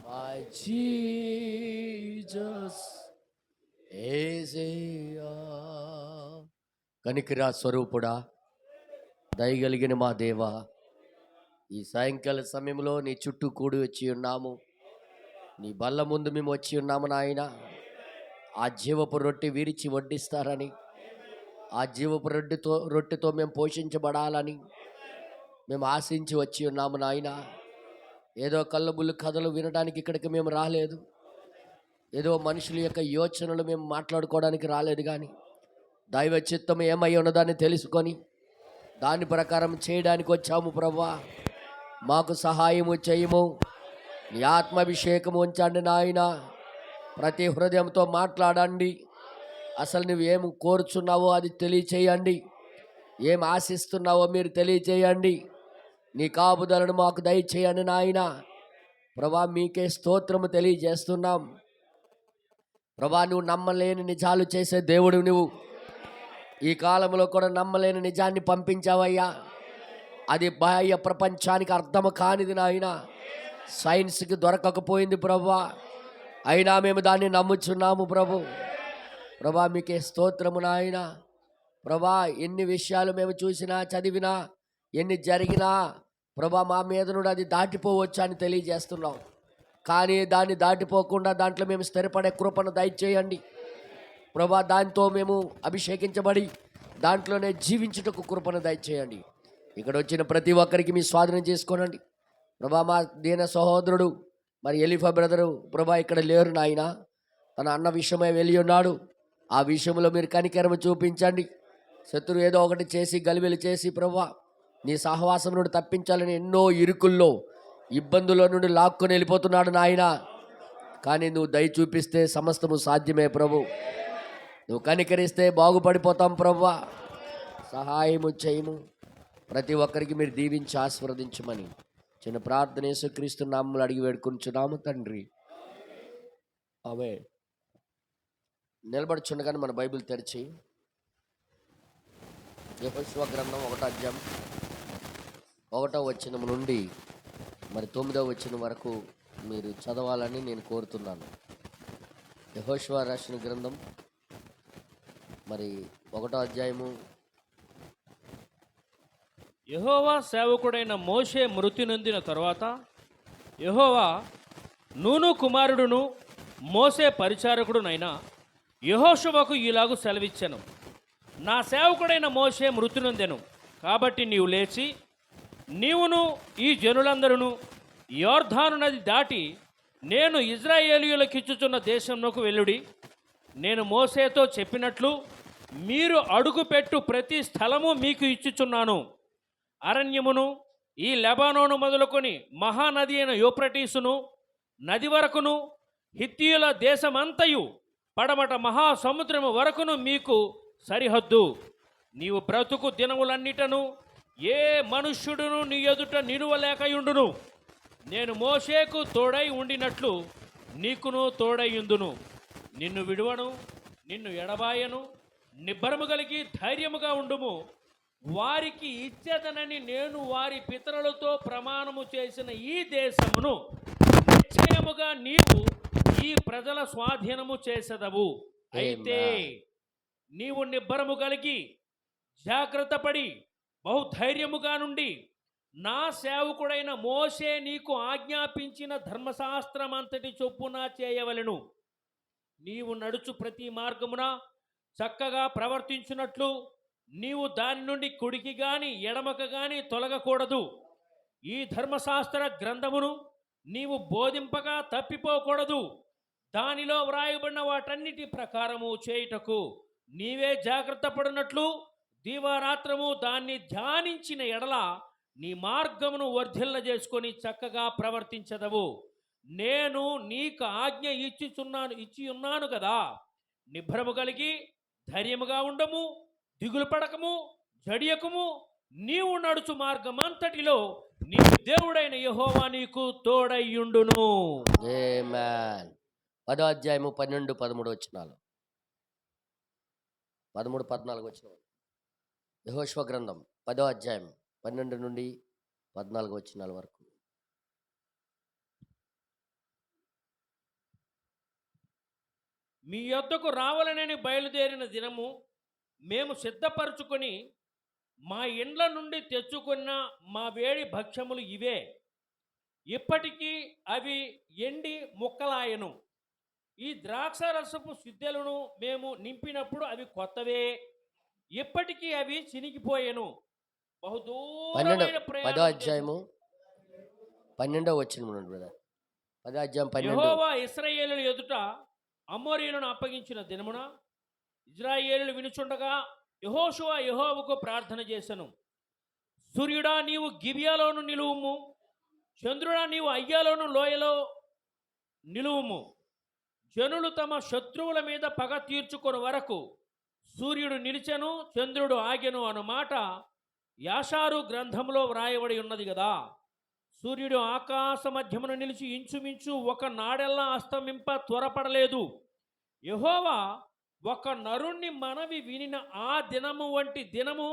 My Jesus యేసయ్యా. కనికరా స్వరూపుడా, దయగలిగిన మా దేవా, ఈ సాయంకాల సమయంలో నీ చుట్టూ కూడి వచ్చి ఉన్నాము. నీ బల్ల ముందు మేము వచ్చి ఉన్నాము నాయన. ఆ జీవపు రొట్టె విరిచి వడ్డిస్తారని, ఆ జీవపు రొట్టెతో మేము పోషించబడాలని మేము ఆశించి వచ్చి ఉన్నాము నాయన. ఏదో కళ్ళబుల్లు కథలు వినడానికి ఇక్కడికి మేము రాలేదు. ఏదో మనుషుల యొక్క యోచనలు మేము మాట్లాడుకోవడానికి రాలేదు. కానీ దైవ చిత్తం ఏమై ఉన్నదాన్ని తెలుసుకొని దాని ప్రకారం చేయడానికి వచ్చాము ప్రభువా. మాకు సహాయము చేయము. నీ ఆత్మాభిషేకము ఉంచండి నాయన. ప్రతి హృదయంతో మాట్లాడండి. అసలు నువ్వు ఏం కోరుచున్నావో అది తెలియచేయండి. ఏం ఆశిస్తున్నావో మీరు తెలియచేయండి. నీ కాపుదలను మాకు దయచేయండి నాయన. ప్రభా, మీకే స్తోత్రము తెలియజేస్తున్నాం. ప్రభా, నువ్వు నమ్మలేని నిజాలు చేసే దేవుడు. నువ్వు ఈ కాలంలో కూడా నమ్మలేని నిజాన్ని పంపించావయ్యా. అది బాహ్య ప్రపంచానికి అర్థము కానిది నాయన. సైన్స్కి దొరకకపోయింది ప్రభా, అయినా మేము దాన్ని నమ్ముచున్నాము ప్రభు. ప్రభా, మీకే స్తోత్రము నాయన. ప్రభా, ఎన్ని విషయాలు మేము చూసినా చదివినా ఎన్ని జరిగినా ప్రభా, మా మీద నుండి అది దాటిపోవచ్చు అని తెలియజేస్తున్నాం. కానీ దాన్ని దాటిపోకుండా దాంట్లో మేము స్థిరపడే కృపను దయచేయండి ప్రభా. దాంతో మేము అభిషేకించబడి దాంట్లోనే జీవించుటకు కృపను దయచేయండి. ఇక్కడ వచ్చిన ప్రతి ఒక్కరికి మీ స్వాధీనం చేసుకోనండి ప్రభా. మా దీన సహోదరుడు మరి ఎలిఫా బ్రదరు ప్రభా ఇక్కడ లేరు నాయన. తన అన్న విషయమై వెళ్ళి ఉన్నాడు. ఆ విషయంలో మీరు కనికరము చూపించండి. శత్రువు ఏదో ఒకటి చేసి గలిబిలి చేసి ప్రభా నీ సహవాసం నుండి తప్పించాలని ఎన్నో ఇరుకుల్లో ఇబ్బందుల నుండి లాక్కొని వెళ్ళిపోతున్నాడు నాయన. కానీ నువ్వు దయ చూపిస్తే సమస్తము సాధ్యమే ప్రభు. నువ్వు కనికరిస్తే బాగుపడిపోతాం ప్రభువా. సహాయము చేయము. ప్రతి ఒక్కరికి మీరు దీవించి ఆశీర్వదించమని చిన్న ప్రార్థన యేసుక్రీస్తు నామములో అడిగి వేడుకొంచున్నాము తండ్రి, ఆమేన్. నిలబడుచుండగానే మన బైబిల్ తెరిచి యెహోషువ గ్రంథం 1వ అధ్యాయం 1వ వచనం నుండి మరి 9వ వచనం వరకు మీరు చదవాలని నేను కోరుతున్నాను. యెహోషువ రాసిన గ్రంథం మరి 1వ అధ్యాయము. యెహోవా సేవకుడైన మోషే మృతి నొందిన తరువాత యెహోవా నూను కుమారుడును మోసే పరిచారకుడునైన యెహోషువకు ఇలాగు సెలవిచ్చెను. నా సేవకుడైన మోషే మృతి నొందెను కాబట్టి నీవు లేచి నీవును ఈ జనులందరూ యోర్దాను నది దాటి నేను ఇజ్రాయేలీయులకిచ్చుచున్న దేశంలోకి వెళ్ళుడి. నేను మోసేతో చెప్పినట్లు మీరు అడుగుపెట్టు ప్రతి స్థలము మీకు ఇచ్చుచున్నాను. అరణ్యమును ఈ లెబానోను మొదలుకొని మహానది అయిన యూఫ్రటీసును నది వరకును హిత్తీయుల దేశమంతయు పడమట మహాసముద్రము వరకును మీకు సరిహద్దు. నీవు బ్రతుకు దినములన్నిటను ఏ మనుష్యుడును నీ ఎదుట నిలువలేకయుండును. నేను మోషేకు తోడై ఉండినట్లు నీకును తోడైయుందును. నిన్ను విడువను, నిన్ను ఎడబాయను. నిబ్బరము కలిగి ధైర్యముగా ఉండుము. వారికి ఇచ్చేదనని నేను వారి పితరులతో ప్రమాణము చేసిన ఈ దేశమును నిశ్చయముగా నీవు ఈ ప్రజల స్వాధీనము చేసెదవు. అయితే నీవు నిబ్బరము కలిగి జాగ్రత్తపడి బహుధైర్యముగా నుండి నా సేవకుడైన మోషే నీకు ఆజ్ఞాపించిన ధర్మశాస్త్రమంతటి చొప్పున చేయవలెను. నీవు నడుచు ప్రతి మార్గమున చక్కగా ప్రవర్తించున్నట్లు నీవు దాని నుండి కుడికి గాని ఎడమక గాని తొలగకూడదు. ఈ ధర్మశాస్త్ర గ్రంథమును నీవు బోధింపగా తప్పిపోకూడదు. దానిలో వ్రాయబడిన వాటన్నిటి ప్రకారము చేయుటకు నీవే జాగ్రత్త పడినట్లు దీవారాత్రము దాన్ని ధ్యానించిన ఎడల నీ మార్గమును వర్ధిల్ల చేసుకొని చక్కగా ప్రవర్తించదవు. నేను నీకు ఆజ్ఞ ఇచ్చి ఉన్నాను కదా. నిబ్బరము కలిగి ధైర్యముగా ఉండము, దిగులు పడకము, జడియకము. నీవు నడుచు మార్గమంతటిలో నీ దేవుడైన యెహోవా నీకు తోడయ్యుండును. ఆమేన్. 10వ అధ్యాయము 12, 13 వచనాలు. 13, 14 వచనాలు. యెహోషువ గ్రంథం 10వ అధ్యాయం 12 నుండి 14 వచనాల వరకు. మీ యొద్దకు రావాలనని బయలుదేరిన దినము మేము సిద్ధపరచుకొని మా ఇండ్ల నుండి తెచ్చుకున్న మా వేడి భక్ష్యములు ఇవే. ఇప్పటికీ అవి ఎండి ముక్కలాయను. ఈ ద్రాక్షారసపు సిద్ధెలను మేము నింపినప్పుడు అవి కొత్తవే. ఇప్పటికీ అవి చినిగిపోయెను. 12 బహుదూరమైన 10వ ప్రయాణం చేసి అధ్యాయము 12వ వచనం నుండి బ్రదర్. 10వ అధ్యాయం 12. యెహోవా ఇశ్రాయేలుల ఎదుట అమోరీయులను అప్పగించిన దినమున ఇశ్రాయేలులు వినుచుండగా యెహోషువ యెహోవాకు ప్రార్థన చేసెను. సూర్యుడా నీవు గిబియాలోను నిలువుము, చంద్రుడా నీవు అయ్యాలోను లోయలో నిలువుము. జనులు తమ శత్రువుల మీద పగ తీర్చుకొని వరకు సూర్యుడు నిలిచెను, చంద్రుడు ఆగెను అను మాట యాషారు గ్రంథంలో వ్రాయబడి ఉన్నది కదా. సూర్యుడు ఆకాశ మధ్యమున నిలిచి ఇంచుమించు ఒక నాడెల్లా అస్తమింప త్వరపడలేదు. యెహోవా ఒక నరుణ్ణి మనవి వినిన ఆ దినము వంటి దినము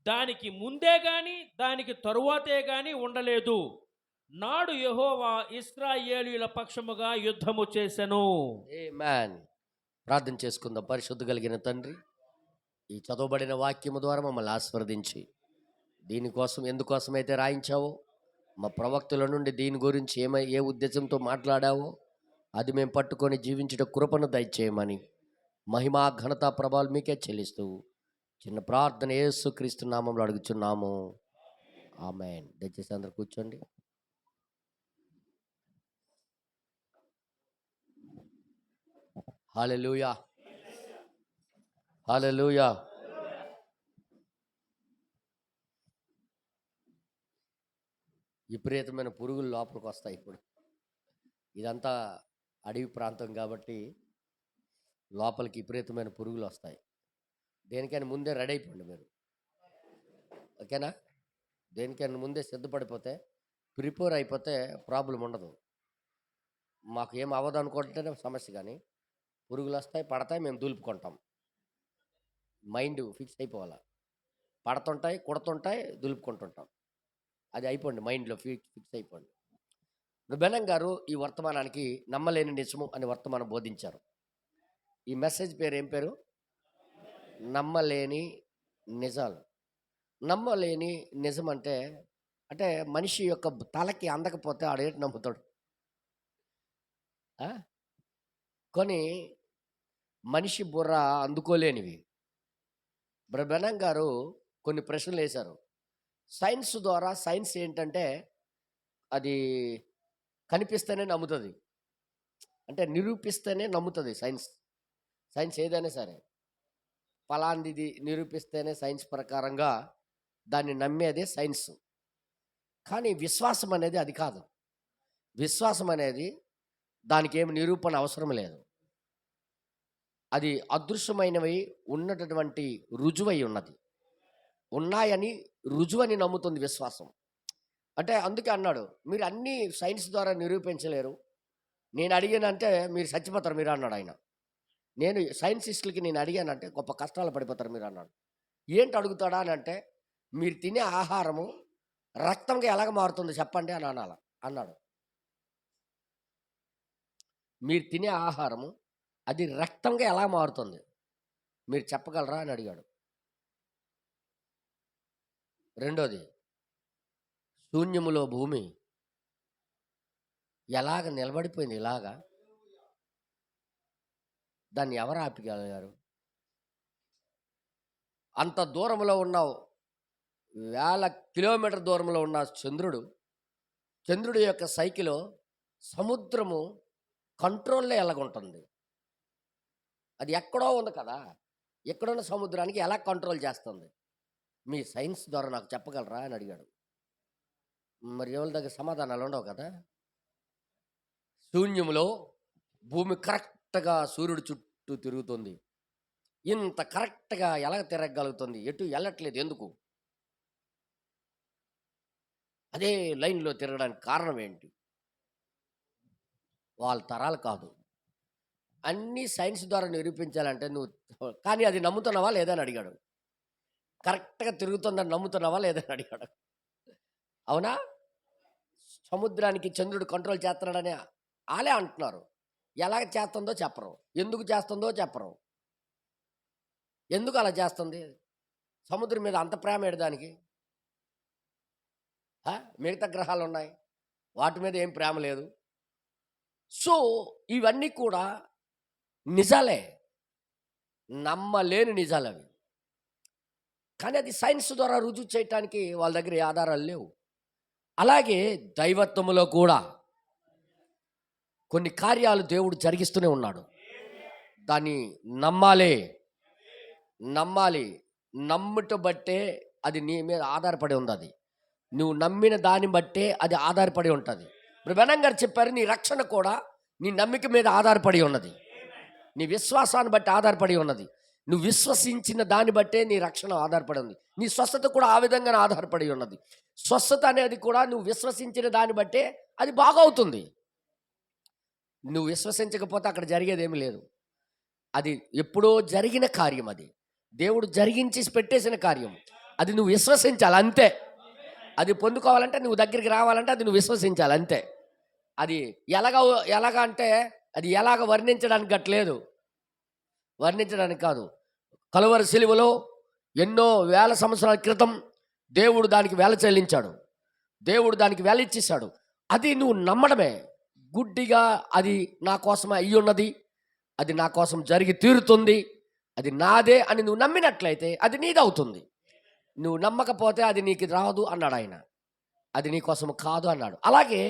దానికి ముందే గాని దానికి తరువాతే గాని ఉండలేదు. నాడు యెహోవా ఇశ్రాయేలీయుల పక్షముగా యుద్ధము చేసెను. ఆమేన్. ప్రార్థన చేసుకుందాం. పరిశుద్ధ కలిగిన తండ్రి, ఈ చదవబడిన వాక్యము ద్వారా మమ్మల్ని ఆశీర్వదించి దీనికోసం ఎందుకోసమైతే రాయించావో, మా ప్రవక్తుల నుండి దీని గురించి ఏ ఉద్దేశంతో మాట్లాడావో అది మేము పట్టుకొని జీవించడం కృపను దయచేయమని మహిమా ఘనత ప్రభావాలు మీకే చెల్లిస్తూ చిన్న ప్రార్థన యేసుక్రీస్తు నామంలో అడుగుచున్నాము. ఆమేన్. దయచేసి అందరు కూర్చోండి. హల్లెలూయా, హల్లెలూయా. విపరీతమైన పురుగులు లోపలికి వస్తాయి. ఇప్పుడు ఇదంతా అడవి ప్రాంతం కాబట్టి లోపలికి విపరీతమైన పురుగులు వస్తాయి. దేనికైనా ముందే రెడీ అయిపోండి మీరు, ఓకేనా? దేనికైనా ముందే సిద్ధపడిపోతే, ప్రిపేర్ అయిపోతే ప్రాబ్లం ఉండదు. మాకు ఏం అవ్వదు అనుకుంటేనే సమస్య, కానీ పురుగులు వస్తాయి, పడతాయి, మేము దులుపుకుంటాం. మైండ్ ఫిక్స్ అయిపోవాలి. పడుతుంటాయి, కుడుతుంటాయి, దులుపుకుంటుంటాం. అది అయిపోండి, మైండ్లో ఫిక్స్ అయిపోండి. బెనం గారు ఈ వర్తమానానికి నమ్మలేని నిజము అని వర్తమానం బోధించారు. ఈ మెసేజ్ పేరు ఏం పేరు? నమ్మలేని నిజాలు. నమ్మలేని నిజం అంటే అంటే మనిషి యొక్క తలకి అందకపోతే ఆడేటి నమ్ముతాడు. ఆ? కొన్ని మనిషి బుర్ర అందుకోలేనివి. బెనం గారు కొన్ని ప్రశ్నలు వేశారు. సైన్స్ ద్వారా, సైన్స్ ఏంటంటే అది కనిపిస్తేనే నమ్ముతుంది, అంటే నిరూపిస్తేనే నమ్ముతుంది. సైన్స్ ఏదైనా సరే ఫలాంటిది నిరూపిస్తేనే సైన్స్ ప్రకారంగా దాన్ని నమ్మేదే సైన్స్. కానీ విశ్వాసం అనేది అది కాదు. విశ్వాసం అనేది దానికి ఏమి నిరూపణ అవసరం లేదు. అది అదృశ్యమైనవి ఉన్నటువంటి రుజువై ఉన్నది, ఉన్నాయని రుజువని నమ్ముతుంది విశ్వాసం. అంటే అందుకే అన్నాడు, మీరు అన్నీ సైన్స్ ద్వారా నిరూపించలేరు, నేను అడిగానంటే మీరు చచ్చిపోతారు మీరు అన్నాడు ఆయన. నేను సైన్సిస్టులకి నేను అడిగానంటే గొప్ప కష్టాలు పడిపోతారు మీరు అన్నాడు. ఏంటి అడుగుతాడా అని అంటే, మీరు తినే ఆహారము రక్తంగా ఎలాగ మారుతుంది చెప్పండి అని అన్నాడు. మీరు తినే ఆహారము అది రక్తంగా ఎలా మారుతుంది మీరు చెప్పగలరా అని అడిగాడు. రెండోది, శూన్యములో భూమి ఎలాగ నిలబడిపోయింది, ఇలాగా దాన్ని ఎవరు ఆపగలిగారు? అంత దూరంలో ఉన్న, వేల కిలోమీటర్ దూరంలో ఉన్న చంద్రుడి యొక్క సైకిలో సముద్రము కంట్రోల్లో ఎలాగుంటుంది? అది ఎక్కడో ఉంది కదా, ఎక్కడున్న సముద్రానికి ఎలా కంట్రోల్ చేస్తుంది? మీ సైన్స్ ద్వారా నాకు చెప్పగలరా అని అడిగాడు. మరి ఎవరి దగ్గర సమాధానాలు ఉండవు కదా. శూన్యంలో భూమి కరెక్ట్గా సూర్యుడు చుట్టూ తిరుగుతుంది. ఇంత కరెక్ట్గా ఎలా తిరగగలుగుతుంది? ఎటు వెళ్ళట్లేదు, ఎందుకు? అదే లైన్లో తిరగడానికి కారణం ఏంటి? వాళ్ళ తరాలు కాదు. అన్నీ సైన్స్ ద్వారా నిరూపించాలంటే నువ్వు, కానీ అది నమ్ముతున్నావా లేదని అడిగాడు. కరెక్ట్గా తిరుగుతుందని నమ్ముతున్నావా లేదని అడిగాడు. అవునా? సముద్రానికి చంద్రుడు కంట్రోల్ చేస్తున్నాడని వాళ్ళే అంటున్నారు. ఎలా చేస్తుందో చెప్పరు, ఎందుకు చేస్తుందో చెప్పరు. ఎందుకు అలా చేస్తుంది? సముద్రం మీద అంత ప్రేమ ఏడదానికి? మిగతా గ్రహాలు ఉన్నాయి, వాటి మీద ఏం ప్రేమ లేదు. సో ఇవన్నీ కూడా నిజాలే, నమ్మలేని నిజాలు అవి. కానీ అది సైన్స్ ద్వారా రుజువు చేయటానికి వాళ్ళ దగ్గర ఏ ఆధారాలు లేవు. అలాగే దైవత్వములో కూడా కొన్ని కార్యాలు దేవుడు జరిగిస్తూనే ఉన్నాడు. దాన్ని నమ్మాలి. నమ్ముట బట్టే అది నీ మీద ఆధారపడి ఉంది. అది నువ్వు నమ్మిన దాన్ని బట్టే అది ఆధారపడి ఉంటుంది. ఇప్పుడు బెనం గారు చెప్పారు, నీ రక్షణ కూడా నీ నమ్మిక మీద ఆధారపడి ఉన్నది, నీ విశ్వాసాన్ని బట్టి ఆధారపడి ఉన్నది. నువ్వు విశ్వసించిన దాన్ని బట్టే నీ రక్షణ ఆధారపడి ఉంది. నీ స్వస్థత కూడా ఆ విధంగానే ఆధారపడి ఉన్నది. స్వస్థత అనేది కూడా నువ్వు విశ్వసించిన దాన్ని బట్టే అది బాగవుతుంది. నువ్వు విశ్వసించకపోతే అక్కడ జరిగేది ఏమీ లేదు. అది ఎప్పుడో జరిగిన కార్యం, అది దేవుడు జరిగించి పెట్టేసిన కార్యం. అది నువ్వు విశ్వసించాలి అంతే. అది పొందుకోవాలంటే, నువ్వు దగ్గరికి రావాలంటే అది నువ్వు విశ్వసించాలి అంతే. అది ఎలాగ అంటే అది ఎలాగ వర్ణించడానికి గట్లేదు, వర్ణించడానికి కాదు. కలువరి సిలువలో ఎన్నో వేల సంవత్సరాల క్రితం దేవుడు దానికి వేల చెల్లించాడు, దేవుడు దానికి వేల ఇచ్చేశాడు. అది నువ్వు నమ్మడమే. గుడ్డిగా అది నా కోసమే అయ్యి ఉన్నది, అది నా కోసం జరిగి తీరుతుంది, అది నాదే అని నువ్వు నమ్మినట్లయితే అది నీదవుతుంది. నువ్వు నమ్మకపోతే అది నీకు రాదు అన్నాడు ఆయన, అది నీ కోసం కాదు అన్నాడు. అలాగే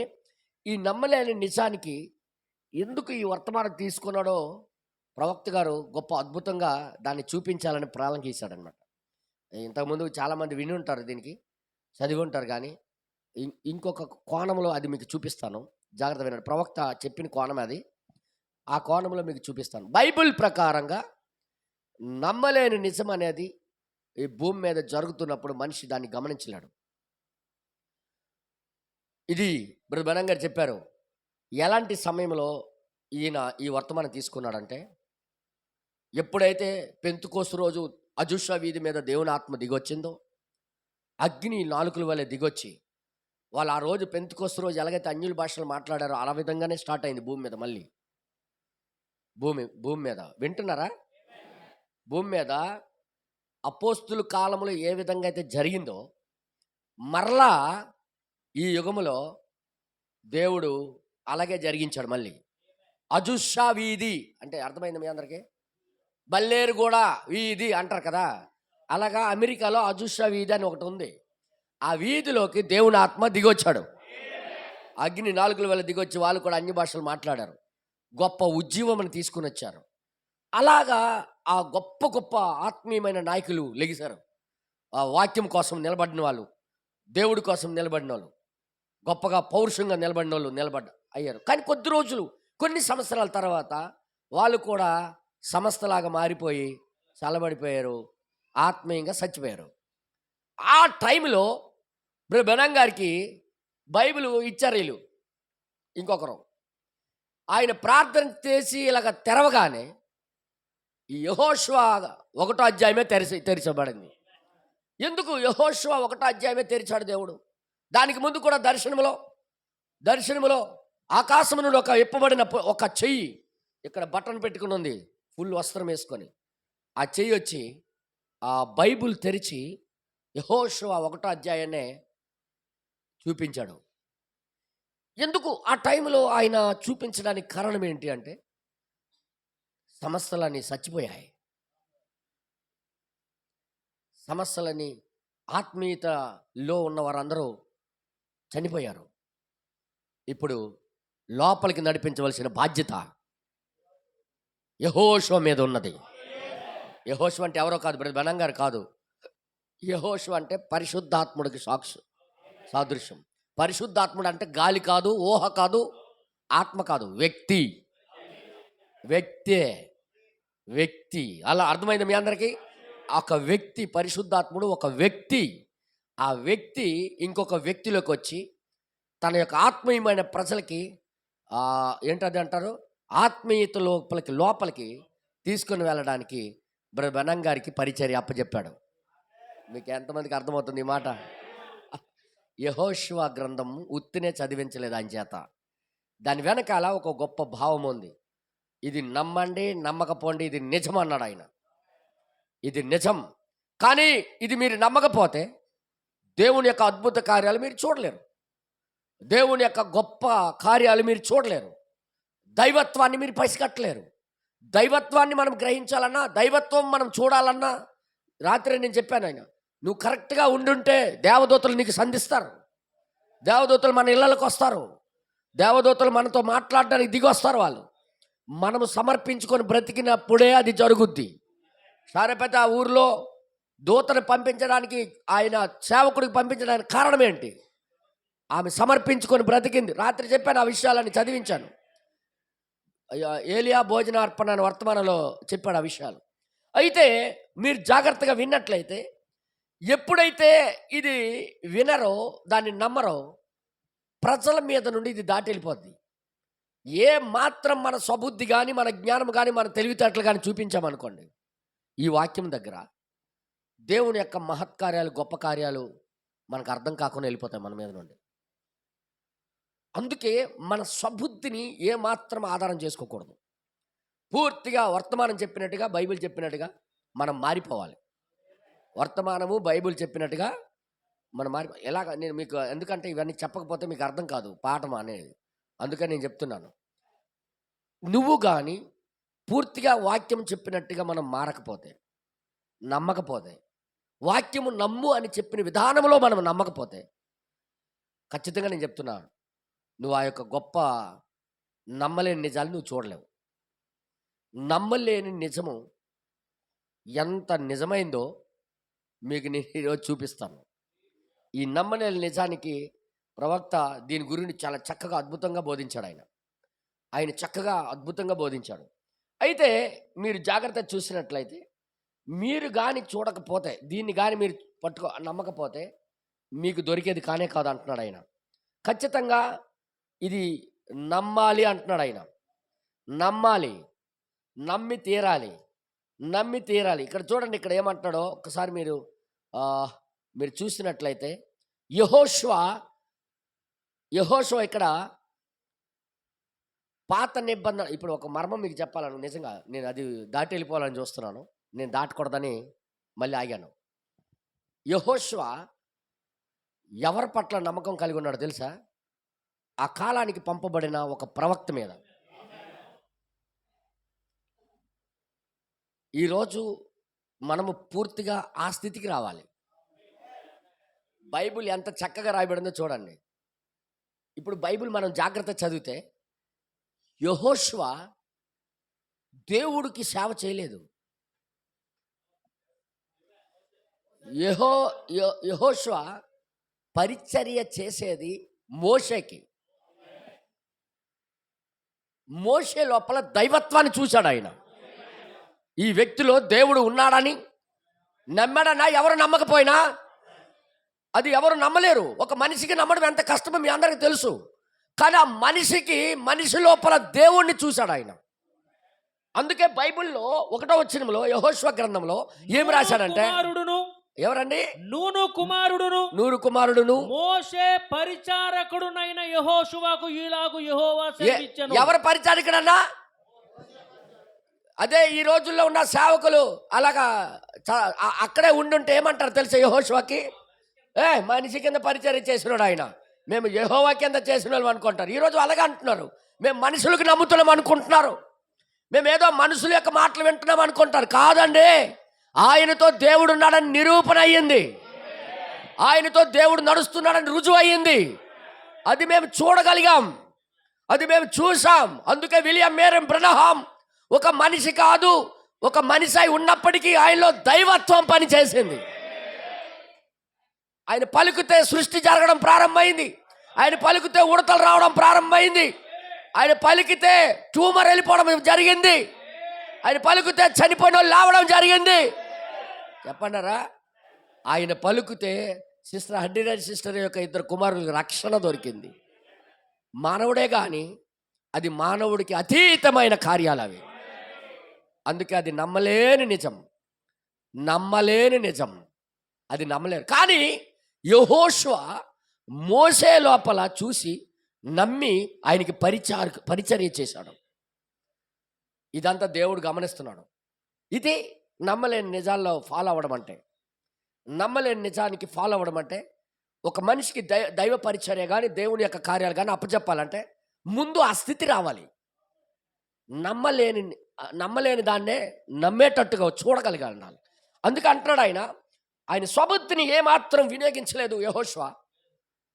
ఈ నమ్మలేని నిజానికి ఎందుకు ఈ వర్తమానం తీసుకున్నాడో ప్రవక్త గారు గొప్ప అద్భుతంగా దాన్ని చూపించాలని ప్రణాళిక గీశాడనమాట. ఇంతకుముందు చాలామంది విని ఉంటారు, దీనికి చదివి ఉంటారు. కానీ ఇంకొక కోణంలో అది మీకు చూపిస్తాను, జాగ్రత్త వినండి. ప్రవక్త చెప్పిన కోణం అది, ఆ కోణంలో మీకు చూపిస్తాను. బైబిల్ ప్రకారంగా నమ్మలేని నిజం అనేది ఈ భూమి మీద జరుగుతున్నప్పుడు మనిషి దాన్ని గమనించలేడు. ఇది బ్రదర్ బెనం గారు చెప్పారు. ఎలాంటి సమయంలో ఈయన ఈ వర్తమానం తీసుకున్నాడంటే, ఎప్పుడైతే పెంతుకోస్తు రోజు అజుషా వీధి మీద దేవుని ఆత్మ దిగొచ్చిందో, అగ్ని నాలుకల వల్ల దిగొచ్చి, వాళ్ళు ఆ రోజు పెంతుకోస్తు రోజు ఎలాగైతే అన్యుల భాషలు మాట్లాడారో అలా విధంగానే స్టార్ట్ అయింది భూమి మీద. మళ్ళీ భూమి మీద వింటున్నారా? భూమి మీద అపోస్తుల కాలంలో ఏ విధంగా అయితే జరిగిందో, మరలా ఈ యుగములో దేవుడు అలాగే జరిగించాడు. మళ్ళీ అజుషా వీధి అంటే అర్థమైంది మీ అందరికీ? బల్లేరు కూడా వీధి అంటారు కదా, అలాగా అమెరికాలో అజుషా వీధి అని ఒకటి ఉంది. ఆ వీధిలోకి దేవుని ఆత్మ దిగొచ్చాడు, అగ్ని నాలుకల వల్ల దిగొచ్చి వాళ్ళు కూడా అన్య భాషలు మాట్లాడారు, గొప్ప ఉజ్జీవమని తీసుకుని వచ్చారు. అలాగా ఆ గొప్ప గొప్ప ఆత్మీయమైన నాయకులు లెగిశారు. ఆ వాక్యం కోసం నిలబడిన వాళ్ళు, దేవుడి కోసం నిలబడిన వాళ్ళు, గొప్పగా పౌరుషంగా నిలబడిన వాళ్ళు అయ్యారు. కానీ కొద్ది రోజులు, కొన్ని సంవత్సరాల తర్వాత వాళ్ళు కూడా సంస్థలాగా మారిపోయి చల్లబడిపోయారు, ఆత్మీయంగా చచ్చిపోయారు. ఆ టైంలో బెనం గారికి బైబిల్ ఇచ్చారు వీళ్ళు, ఇంకొకరు. ఆయన ప్రార్థన చేసి ఇలాగ తెరవగానే ఈ యెహోషువ 1వ అధ్యాయమే తెరిచబడింది. ఎందుకు యెహోషువ 1వ అధ్యాయమే తెరిచాడు దేవుడు? దానికి ముందు కూడా దర్శనములో ఆకాశము నుండి ఒక ఇప్పబడిన ఒక చెయ్యి ఇక్కడ బటన్ పెట్టుకుని ఉంది, ఫుల్ వస్త్రం వేసుకొని. ఆ చెయ్యి వచ్చి ఆ బైబిల్ తెరిచి యెహోషువ 1వ అధ్యాయాన్నే చూపించాడు. ఎందుకు ఆ టైంలో ఆయన చూపించడానికి కారణం ఏంటి అంటే, సమస్యలన్నీ చచ్చిపోయాయి, సమస్యలని ఆత్మీయతలో ఉన్న వారందరూ చనిపోయారు. ఇప్పుడు లోపలికి నడిపించవలసిన బాధ్యత యెహోషువ మీద ఉన్నది. యెహోషువ అంటే ఎవరో కాదు, బ్రదర్ బెనం గారు కాదు. యెహోషువ అంటే పరిశుద్ధాత్ముడికి సాదృశ్యం. పరిశుద్ధాత్ముడు అంటే గాలి కాదు, ఊహ కాదు, ఆత్మ కాదు, వ్యక్తి. అలా అర్థమైంది మీ అందరికీ? ఒక వ్యక్తి, పరిశుద్ధాత్ముడు ఒక వ్యక్తి. ఆ వ్యక్తి ఇంకొక వ్యక్తిలోకి వచ్చి తన యొక్క ఆత్మీయమైన ప్రజలకి ఏంటది అంటారు, ఆత్మీయత లోపలికి తీసుకుని వెళ్ళడానికి బ్రదర్ బెనం గారికి పరిచర్య అప్పచెప్పాడు. మీకు ఎంతమందికి అర్థమవుతుంది ఈ మాట? యెహోషువ గ్రంథం ఉత్తినే చదివించలేదు ఆయన చేత. దాని వెనకాల ఒక గొప్ప భావం ఉంది. ఇది నమ్మండి నమ్మకపోండి, ఇది నిజం అన్నాడు ఆయన. ఇది నిజం. కానీ ఇది మీరు నమ్మకపోతే దేవుని యొక్క అద్భుత కార్యాలు మీరు చూడలేరు. దేవుని యొక్క గొప్ప కార్యాలు మీరు చూడలేరు. దైవత్వాన్ని మీరు పసిగట్టలేరు. దైవత్వాన్ని మనం గ్రహించాలన్నా, దైవత్వం మనం చూడాలన్నా, రాత్రి నేను చెప్పాను ఆయన, నువ్వు కరెక్ట్గా ఉండుంటే దేవదూతలు నీకు సంధిస్తారు. దేవదూతలు మన ఇళ్ళకి వస్తారు. దేవదూతలు మనతో మాట్లాడడానికి దిగి వస్తారు. వాళ్ళు మనము సమర్పించుకొని బ్రతికినప్పుడే అది జరుగుద్ది. సారెపేట ఆ ఊరిలో దూతను పంపించడానికి, ఆయన సేవకుడికి పంపించడానికి కారణం ఏంటి? ఆమె సమర్పించుకొని బ్రతికింది. రాత్రి చెప్పాను, ఆ విషయాలని చదివించాను. ఏలియా భోజనార్పణ అనే వర్తమానంలో చెప్పాడు ఆ విషయాలు. అయితే మీరు జాగ్రత్తగా విన్నట్లయితే, ఎప్పుడైతే ఇది వినరో, దాన్ని నమ్మరో, ప్రజల మీద నుండి ఇది దాటి వెళ్ళిపోద్ది. ఏ మాత్రం మన స్వబుద్ధి కానీ, మన జ్ఞానం కానీ, మన తెలివితేటలు కానీ చూపించామనుకోండి, ఈ వాక్యం దగ్గర దేవుని యొక్క మహత్కార్యాలు, గొప్ప కార్యాలు మనకు అర్థం కాకుండా వెళ్ళిపోతాయి మన మీద నుండి. అందుకే మన స్వబుద్ధిని ఏమాత్రం ఆధారం చేసుకోకూడదు. పూర్తిగా వర్తమానం చెప్పినట్టుగా, బైబిల్ చెప్పినట్టుగా మనం మారిపోవాలి. వర్తమానము బైబిల్ చెప్పినట్టుగా మనం ఎలాగ నేను మీకు, ఎందుకంటే ఇవన్నీ చెప్పకపోతే మీకు అర్థం కాదు పాఠం అనేది. అందుకని నేను చెప్తున్నాను. నువ్వు కానీ పూర్తిగా వాక్యం చెప్పినట్టుగా మనం మారకపోతే, నమ్మకపోతే, వాక్యము నమ్ము అని చెప్పిన విధానంలో మనం నమ్మకపోతే, ఖచ్చితంగా నేను చెప్తున్నాను, నువ్వు ఆ యొక్క గొప్ప నమ్మలేని నిజాలు నువ్వు చూడలేవు. నమ్మలేని నిజము ఎంత నిజమైందో మీకు నేను ఈరోజు చూపిస్తాను. ఈ నమ్మలేని నిజానికి ప్రవక్త దీని గురించి చాలా చక్కగా అద్భుతంగా బోధించాడు. ఆయన చక్కగా అద్భుతంగా బోధించాడు. అయితే మీరు జాగ్రత్త చూసినట్లయితే, మీరు కానీ చూడకపోతే, దీన్ని కానీ మీరు నమ్మకపోతే మీకు దొరికేది కానే కాదు అంటున్నాడు ఆయన. ఖచ్చితంగా ఇది నమ్మాలి అంటున్నాడు ఆయన. నమ్మాలి, నమ్మి తీరాలి, నమ్మి తీరాలి. ఇక్కడ చూడండి, ఇక్కడ ఏమంటున్నాడో ఒకసారి మీరు చూసినట్లయితే, యెహోషువ ఇక్కడ పాత నిబంధన, ఇప్పుడు ఒక మర్మం మీకు చెప్పాలను, నిజంగా నేను అది దాటి వెళ్ళిపోవాలని చూస్తున్నాను, నేను దాటకూడదని మళ్ళీ ఆగాను. యెహోషువ ఎవరి పట్ల నమ్మకం కలిగి ఉన్నాడో తెలుసా? ఆ కాలానికి పంపబడిన ఒక ప్రవక్త మీద. ఈరోజు మనము పూర్తిగా ఆ స్థితికి రావాలి. బైబిల్ ఎంత చక్కగా రాయబడిందో చూడండి. ఇప్పుడు బైబిల్ మనం జాగ్రత్త చదివితే, యెహోషువ దేవుడికి సేవ చేయలేదు. యెహోషువ పరిచర్య చేసేది మోషేకి. మోషే లోపల దైవత్వాన్ని చూశాడు ఆయన. ఈ వ్యక్తిలో దేవుడు ఉన్నాడని నమ్మాడన్నా. ఎవరు నమ్మకపోయినా, అది ఎవరు నమ్మలేరు. ఒక మనిషికి నమ్మడం ఎంత కష్టమో మీ అందరికీ తెలుసు. కానీ ఆ మనిషి లోపల దేవుణ్ణి చూశాడు ఆయన. అందుకే బైబిల్లో 1వ వచనంలో, యెహోషువ గ్రంథంలో ఏమి రాశాడంటే, ఎవరండి? నూను కుమారుడును మోషే పరిచారకుడునైన యెహోషువకు ఇలాగు యెహోవా సెలవిచ్చెను. ఎవరు పరిచారకుడన్నా? అదే ఈ రోజుల్లో ఉన్న సేవకులు అలాగా అక్కడే ఉండుంటే ఏమంటారు తెలుసా? యెహోషువకి మనిషి కింద పరిచర్య చేసినాడు ఆయన, మేము యెహోవా కింద చేసిన వాళ్ళు అనుకుంటారు. ఈరోజు అలాగే అంటున్నారు. మేము మనుషులకు నమ్ముతున్నాం అనుకుంటున్నారు. మేము ఏదో మనుషుల యొక్క మాటలు వింటున్నాం అనుకుంటారు. కాదండి, ఆయనతో దేవుడు ఉన్నాడని నిరూపణ అయ్యింది. ఆయనతో దేవుడు నడుస్తున్నాడని రుజువు అయ్యింది. అది మేము చూడగలిగాం, అది మేము చూసాం. అందుకే విలియం మేరీ బ్రనహాం ఒక మనిషి కాదు, ఒక మనిషి అయి ఉన్నప్పటికీ ఆయనలో దైవత్వం పనిచేసింది. ఆయన పలుకుతే సృష్టి జరగడం ప్రారంభమైంది. ఆయన పలుకుతే ఉడతలు రావడం ప్రారంభమైంది. ఆయన పలికితే ట్యూమర్ వెళ్ళిపోవడం జరిగింది. ఆయన పలుకుతే చనిపోయిన వాళ్ళు లేవడం జరిగింది. చెప్పండారా? ఆయన పలుకుతే సిస్టర్ హడ్డీరాజ్ సిస్టర్ యొక్క 2 కుమారులకు రక్షణ దొరికింది. మానవుడే కానీ అది మానవుడికి అతీతమైన కార్యాలు అవి. అందుకే అది నమ్మలేని నిజం, అది నమ్మలేరు. కానీ యెహోషువ మోషే లోపల చూసి నమ్మి ఆయనకి పరిచర్య చేశాడు. ఇదంతా దేవుడు గమనిస్తున్నాడు. ఇది నమ్మలేని నిజాల్లో ఫాలో అవ్వడం అంటే. నమ్మలేని నిజానికి ఫాలో అవ్వడం అంటే, ఒక మనిషికి దైవ పరిచర్య కానీ దేవుని యొక్క కార్యాలు కానీ అప్పచెప్పాలంటే ముందు ఆ స్థితి రావాలి. నమ్మలేని నమ్మలేని దాన్నే నమ్మేటట్టుగా చూడగలగాలి. అందుకే అంటున్నాడు ఆయన స్వబుద్ధిని ఏమాత్రం వినియోగించలేదు యెహోషువ.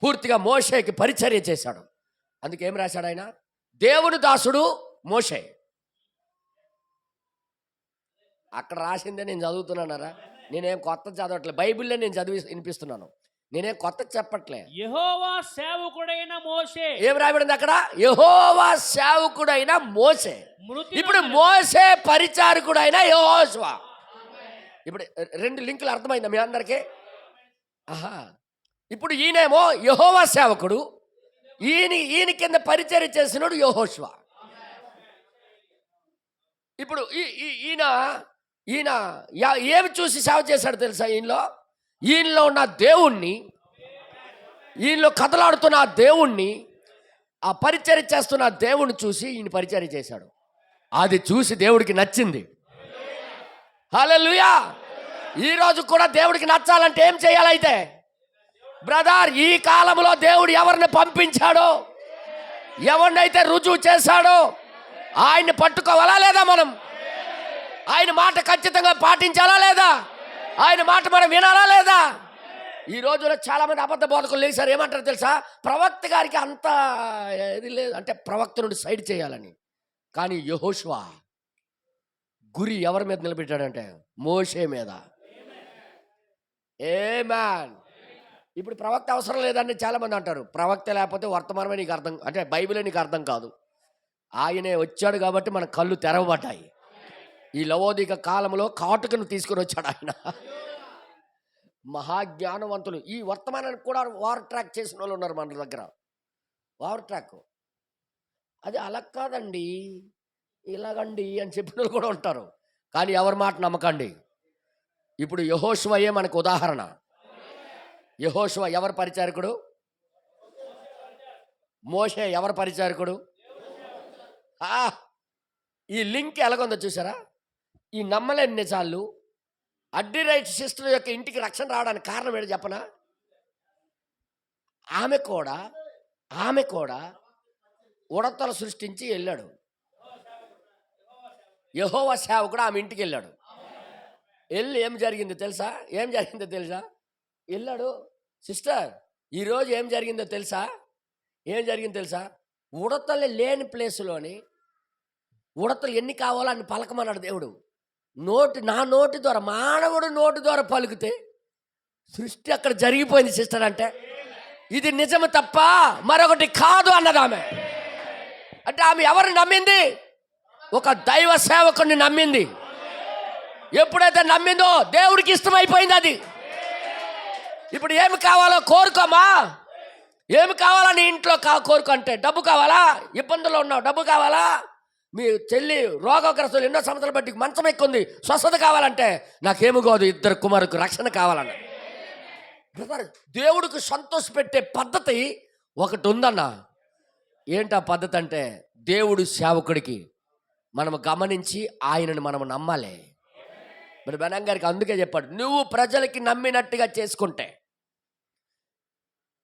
పూర్తిగా మోషేకి పరిచర్య చేశాడు. అందుకే ఏం రాశాడు ఆయన? దేవుని దాసుడు మోషే. అక్కడ రాసిందే నేను చదువుతున్నానరా. నేనేం కొత్త చదవట్లే, బైబిల్లే నేను చదివి వినిపిస్తున్నాను. నేనేం కొత్త చెప్పట్లే. యెహోవా సేవకుడైన మోషే. ఏం రాయబడింది అక్కడ? యెహోవా సేవకుడైన మోషే. ఇప్పుడు మోషే పరిచారకుడైన యెహోషువ. ఇప్పుడు రెండు లింకులు అర్థమైందా మీ అందరికీ? ఇప్పుడు ఈయనేమో యెహోవా సేవకుడు, ఈయన కింద పరిచర్య చేసినాడు యెహోషువ. ఇప్పుడు ఈయన ఏమి చూసి సేవ చేశాడు తెలుసా? ఈయనలో ఉన్న దేవుణ్ణి, ఈయనలో కదలాడుతున్న ఆ దేవుణ్ణి, ఆ పరిచర్య చేస్తున్న దేవుణ్ణి చూసి ఈయన పరిచర్య చేశాడు. అది చూసి దేవుడికి నచ్చింది. హల్లెలూయా. ఈరోజు కూడా దేవుడికి నచ్చాలంటే ఏం చేయాలైతే? బ్రదర్, ఈ కాలంలో దేవుడు ఎవరిని పంపించాడో, ఎవరినైతే రుజువు చేశాడో ఆయన్ని పట్టుకోవాలా లేదా? మనం ఆయన మాట ఖచ్చితంగా పాటించాలా లేదా? ఆయన మాట మనం వినాలా లేదా? ఈ రోజులో చాలామంది అబద్ధ బోధకులు లేచారు. ఏమంటారు తెలుసా? ప్రవక్త గారికి అంత ఇది లేదు అంటే ప్రవక్త నుండి సైడ్ చేయాలని. కానీ యెహోషువ గురి ఎవరి మీద నిలబెట్టాడంటే మోషే మీద. ఆమేన్. ఇప్పుడు ప్రవక్త అవసరం లేదని చాలామంది అంటారు. ప్రవక్త లేకపోతే వర్తమానమే నీకు అర్థం, అంటే బైబిలే నీకు అర్థం కాదు. ఆయనే వచ్చాడు కాబట్టి మన కళ్ళు తెరవబడ్డాయి. ఈ లవోదిక కాలంలో కాటుకను తీసుకుని వచ్చాడు ఆయన. మహాజ్ఞానవంతులు. ఈ వర్తమానానికి కూడా వార్ ట్రాక్ చేసిన వాళ్ళు ఉన్నారు మన దగ్గర. వార్ ట్రాక్ అది అలా కాదండి, ఇలాగండి అని చెప్పిన వాళ్ళు కూడా ఉంటారు. కానీ ఎవరి మాట నమ్మకండి. ఇప్పుడు యెహోషువయే మనకు ఉదాహరణ. యెహోషువ ఎవరి పరిచారకుడు? మోషే ఎవరి పరిచారకుడు? ఈ లింక్ ఎలాగొందో చూసారా? ఈ నమ్మలేని నిజాలు అడ్డి రైట్ సిస్టర్ యొక్క ఇంటికి రక్షణ రావడానికి కారణం ఏంటి చెప్పనా? ఆమె కూడా ఉడతలు సృష్టించి వెళ్ళాడు. యెహోవా సేవకుడు ఆమె ఇంటికి వెళ్ళాడు. వెళ్ళి ఏం జరిగిందో తెలుసా? వెళ్ళాడు. సిస్టర్, ఈరోజు ఏం జరిగిందో తెలుసా? ఉడతలు లేని ప్లేసులోని ఉడతలు ఎన్ని కావాలో అన్ని పలకమన్నాడు దేవుడు. నా నోటి ద్వారా, మానవుడు నోటి ద్వారా పలికితే సృష్టి అక్కడ జరిగిపోయింది సిస్టర్. అంటే ఇది నిజము తప్ప మరొకటి కాదు అన్నది ఆమె. అంటే ఆమె ఎవరిని నమ్మింది? ఒక దైవ సేవకుడిని నమ్మింది. ఎప్పుడైతే నమ్మిందో దేవుడికి ఇష్టమైపోయింది అది. ఇప్పుడు ఏమి కావాలో కోరుకోమా. ఏమి కావాలా నీ ఇంట్లో కోరుకో అంటే? డబ్బు కావాలా? ఇబ్బందుల్లో ఉన్నావు, డబ్బు కావాలా? మీ చెల్లి రోగగ్రస్తులు ఎన్నో సంవత్సరాలు బట్టి మంచం ఎక్కుంది, స్వస్థత కావాలంటే నాకేమి కాదు, 2 కుమారుకు రక్షణ కావాలన్న. బ్రదర్, దేవుడికి సంతోషపెట్టే పద్ధతి ఒకటి ఉందన్న. ఏంటా పద్ధతి అంటే? దేవుడు సేవకుడికి మనం గమనించి ఆయనను మనం నమ్మాలి. మరి బెనం గారికి అందుకే చెప్పాడు, నువ్వు ప్రజలకి నమ్మినట్టుగా చేసుకుంటే,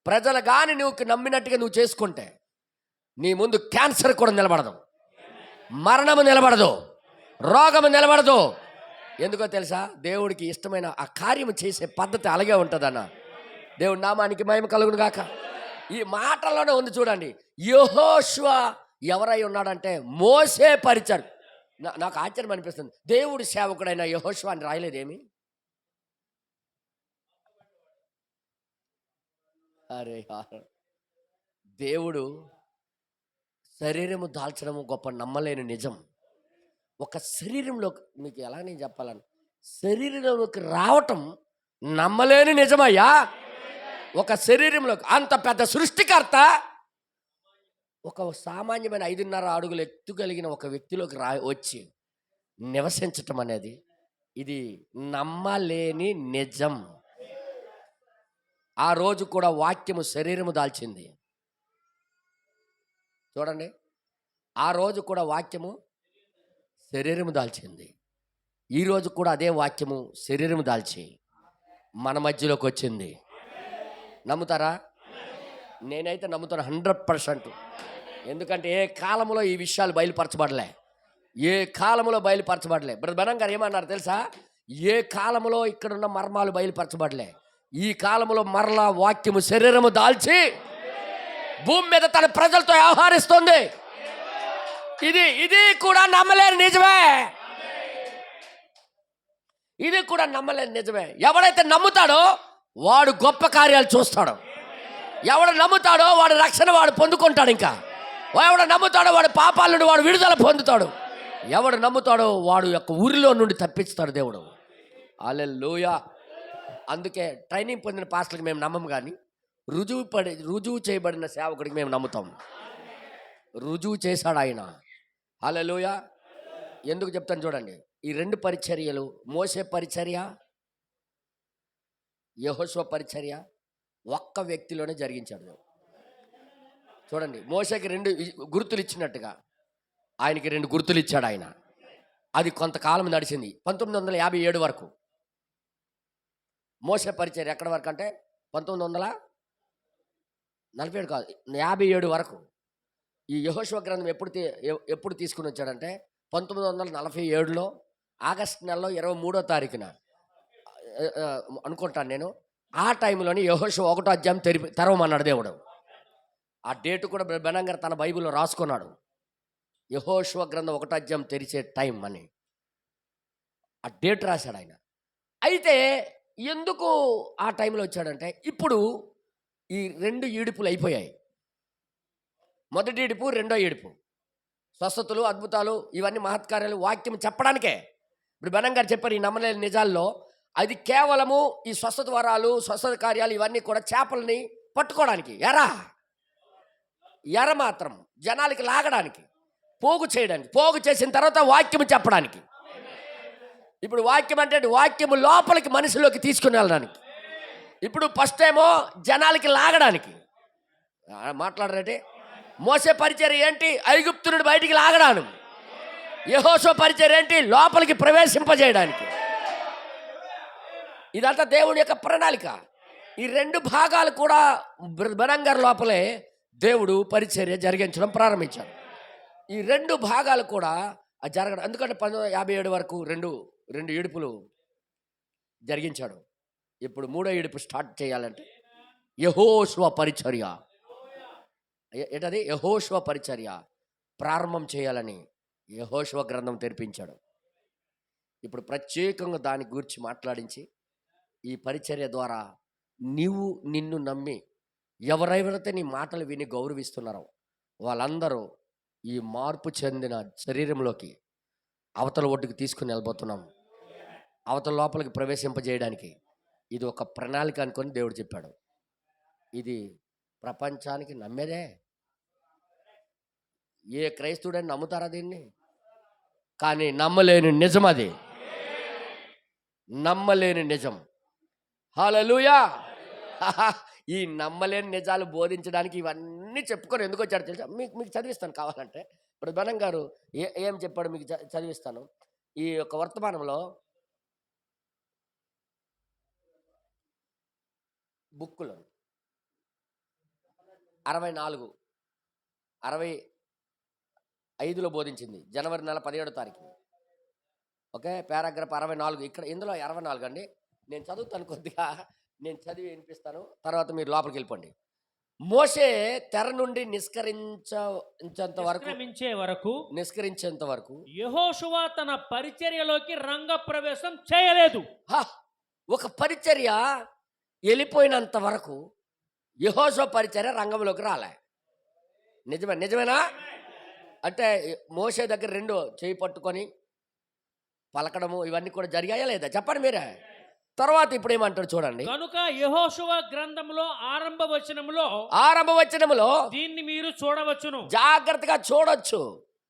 ప్రజలు కానీ నువ్వు నమ్మినట్టుగా నువ్వు చేసుకుంటే నీ ముందు క్యాన్సర్ కూడా నిలబడదు, మరణము నిలబడదు, రోగము నిలబడదు. ఎందుకో తెలుసా? దేవుడికి ఇష్టమైన ఆ కార్యము చేసే పద్ధతి అలాగే ఉంటుందన్న. దేవుడి నామానికి మహిమ కలుగును గాక. ఈ మాటల్లోనే ఉంది చూడండి. యెహోషువ ఎవరై ఉన్నాడంటే మోషే పరిచారు. నాకు ఆశ్చర్యం అనిపిస్తుంది, దేవుడి సేవకుడైన యెహోషువ అని రాయలేదేమి? అరే, దేవుడు శరీరము దాల్చడము గొప్ప నమ్మలేని నిజం. ఒక శరీరంలో మీకు ఎలా నేను చెప్పాలని, శరీరంలోకి రావటం నమ్మలేని నిజమయ్యా. ఒక శరీరంలో అంత పెద్ద సృష్టికర్త ఒక సామాన్యమైన 5.5 అడుగులు ఎత్తు కలిగిన ఒక వ్యక్తిలోకి వచ్చి నివసించటం అనేది ఇది నమ్మలేని నిజం. ఆ రోజు కూడా వాక్యము శరీరము దాల్చింది. చూడండి, ఆ రోజు కూడా వాక్యము శరీరము దాల్చింది. ఈరోజు కూడా అదే వాక్యము శరీరము దాల్చి మన మధ్యలోకి వచ్చింది. నమ్ముతారా? నేనైతే నమ్ముతాను 100%. ఎందుకంటే ఏ కాలంలో ఈ విషయాలు బయలుపరచబడలే, ఏ కాలంలో బయలుపరచబడలే. బ్రదర్ బెనం గారు ఏమన్నారు తెలుసా? ఏ కాలంలో ఇక్కడున్న మర్మాలు బయలుపరచబడలే, ఈ కాలంలో మరలా వాక్యము శరీరము దాల్చి భూమి మీద తన ప్రజలతో వ్యవహరిస్తుంది. ఇది కూడా నమ్మలేని నిజమే. ఇది కూడా నమ్మలేని నిజమే. ఎవడైతే నమ్ముతాడో వాడు గొప్ప కార్యాలు చూస్తాడు. ఎవడు నమ్ముతాడో వాడు రక్షణ వాడు పొందుకుంటాడు. ఇంకా ఎవడు నమ్ముతాడో వాడు పాపాల నుండి వాడు విడుదల పొందుతాడు. ఎవడు నమ్ముతాడో వాడు యొక్క ఊరిలో నుండి తప్పిస్తాడు దేవుడు. హల్లెలూయా. అందుకే ట్రైనింగ్ పొందిన పాస్టర్కి మేము నమ్మము, కానీ రుజువు చేయబడిన సేవకుడికి మేము నమ్ముతాం. రుజువు చేశాడు ఆయన. హల్లెలూయా. ఎందుకు చెప్తాను చూడండి. ఈ 2 పరిచర్యలు, మోసే పరిచర్య, యెహోషువ పరిచర్య ఒక్క వ్యక్తిలోనే జరిగించాడు. చూడండి, మోసేకి 2 గుర్తులు ఇచ్చినట్టుగా ఆయనకి 2 గుర్తులు ఇచ్చాడు ఆయన. అది కొంతకాలం నడిచింది. 1957 వరకు మోసే పరిచర్య. ఎక్కడి వరకు అంటే 1947 కాదు, 57 వరకు. ఈ యెహోషువ గ్రంథం ఎప్పుడు తీసుకుని వచ్చాడంటే 1947లో ఆగస్టు నెలలో 23వ తారీఖున అనుకుంటాను నేను. ఆ టైంలోని యెహోషువ 1వ అధ్యాయం తెరవమన్నాడు దేవుడు. ఆ డేటు కూడా బెనం గారు తన బైబిల్లో రాసుకున్నాడు. యెహోషువ గ్రంథం 1వ అధ్యాయం తెరిచే టైం అని ఆ డేట్ రాశాడు ఆయన. అయితే ఎందుకు ఆ టైంలో వచ్చాడంటే, ఇప్పుడు ఈ 2 ఈడుపులు అయిపోయాయి. మొదటి ఈడుపు, రెండో ఈడుపు. స్వస్థతలు, అద్భుతాలు, ఇవన్నీ మహత్కార్యాలు వాక్యం చెప్పడానికే. ఇప్పుడు బెనం గారు చెప్పారు ఈ నమ్మలేని నిజాల్లో. అది కేవలము ఈ స్వస్థత వరాలు, స్వస్థత కార్యాలు ఇవన్నీ కూడా చేపలని పట్టుకోవడానికి, ఎర మాత్రం జనాలకి లాగడానికి, పోగు చేయడానికి, పోగు చేసిన తర్వాత వాక్యం చెప్పడానికి. ఇప్పుడు వాక్యం అంటే వాక్యము లోపలికి మనిషిలోకి తీసుకుని వెళ్ళడానికి. ఇప్పుడు ఫస్ట్ ఏమో జనాలకి లాగడానికి. మాట్లాడరంటే మోసే పరిచర్య ఏంటి? ఐగుప్తు నుండి బయటికి లాగడాను. యెహోషువ పరిచర్య ఏంటి? లోపలికి ప్రవేశింపజేయడానికి. ఇదంతా దేవుని యొక్క ప్రణాళిక. ఈ 2 భాగాలు కూడా బెనం గారి లోపలే దేవుడు పరిచర్య జరిగించడం ప్రారంభించాడు. ఈ 2 భాగాలు కూడా జరగడం. ఎందుకంటే 1957 వరకు 2 ఈడుపులు జరిగించాడు. ఇప్పుడు 3వ ఈడుపు స్టార్ట్ చేయాలంటే యెహోషువ పరిచర్య. ఏంటది? యెహోషువ పరిచర్య ప్రారంభం చేయాలని యెహోషువ గ్రంథం తెరిపించాడు. ఇప్పుడు ప్రత్యేకంగా దాని గురించి మాట్లాడించి, ఈ పరిచర్య ద్వారా నిన్ను నమ్మి ఎవరెవరైతే నీ మాటలు విని గౌరవిస్తున్నారో వాళ్ళందరూ ఈ మార్పు చెందిన శరీరంలోకి అవతల ఒడ్డుకు తీసుకుని వెళ్ళబోతున్నాం. అవతల లోపలికి ప్రవేశింపజేయడానికి ఇది ఒక ప్రణాళిక అనుకొని దేవుడు చెప్పాడు. ఇది ప్రపంచానికి నమ్మేదే. ఏ క్రైస్తవుడని నమ్ముతారా దీన్ని? కానీ నమ్మలేని నిజం అది. నమ్మలేని నిజం. హల్లెలూయా. ఈ నమ్మలేని నిజాలు బోధించడానికి ఇవన్నీ చెప్పుకొని ఎందుకు వచ్చాడు తెలుసా? మీకు చదివిస్తాను కావాలంటే. ఇప్పుడు బెనం గారు ఏం చెప్పాడు మీకు చదివిస్తాను. ఈ యొక్క వర్తమానంలో బుక్కులో 65లో బోధించింది. జనవరి నెల 17వ తారీఖు. Okay, paragraph 64. ఇక్కడ ఇందులో 64 అండి. నేను చదువుతాను కొద్దిగా, నేను చదివి వినిపిస్తాను, తర్వాత మీరు లోపలికి వెళ్ళిపోండి. మోషే తెర నుండి నిష్కరించేంత వరకు యెహోషువ తన పరిచర్యలోకి రంగ ప్రవేశం చేయలేదు. ఒక పరిచర్య వెళ్ళిపోయినంత వరకు యెహోషువ పరిచర్య రంగంలోకి రాలే. నిజమేనా? అంటే మోషే దగ్గర 2 చేయి పట్టుకొని పలకడము ఇవన్నీ కూడా జరిగాయా లేదా? చెప్పండి మీరే. తర్వాత ఇప్పుడు ఏమంటారు చూడండి. కనుక యెహోషువ గ్రంథంలో ఆరంభ వచనములో దీన్ని మీరు చూడవచ్చును, జాగ్రత్తగా చూడొచ్చు.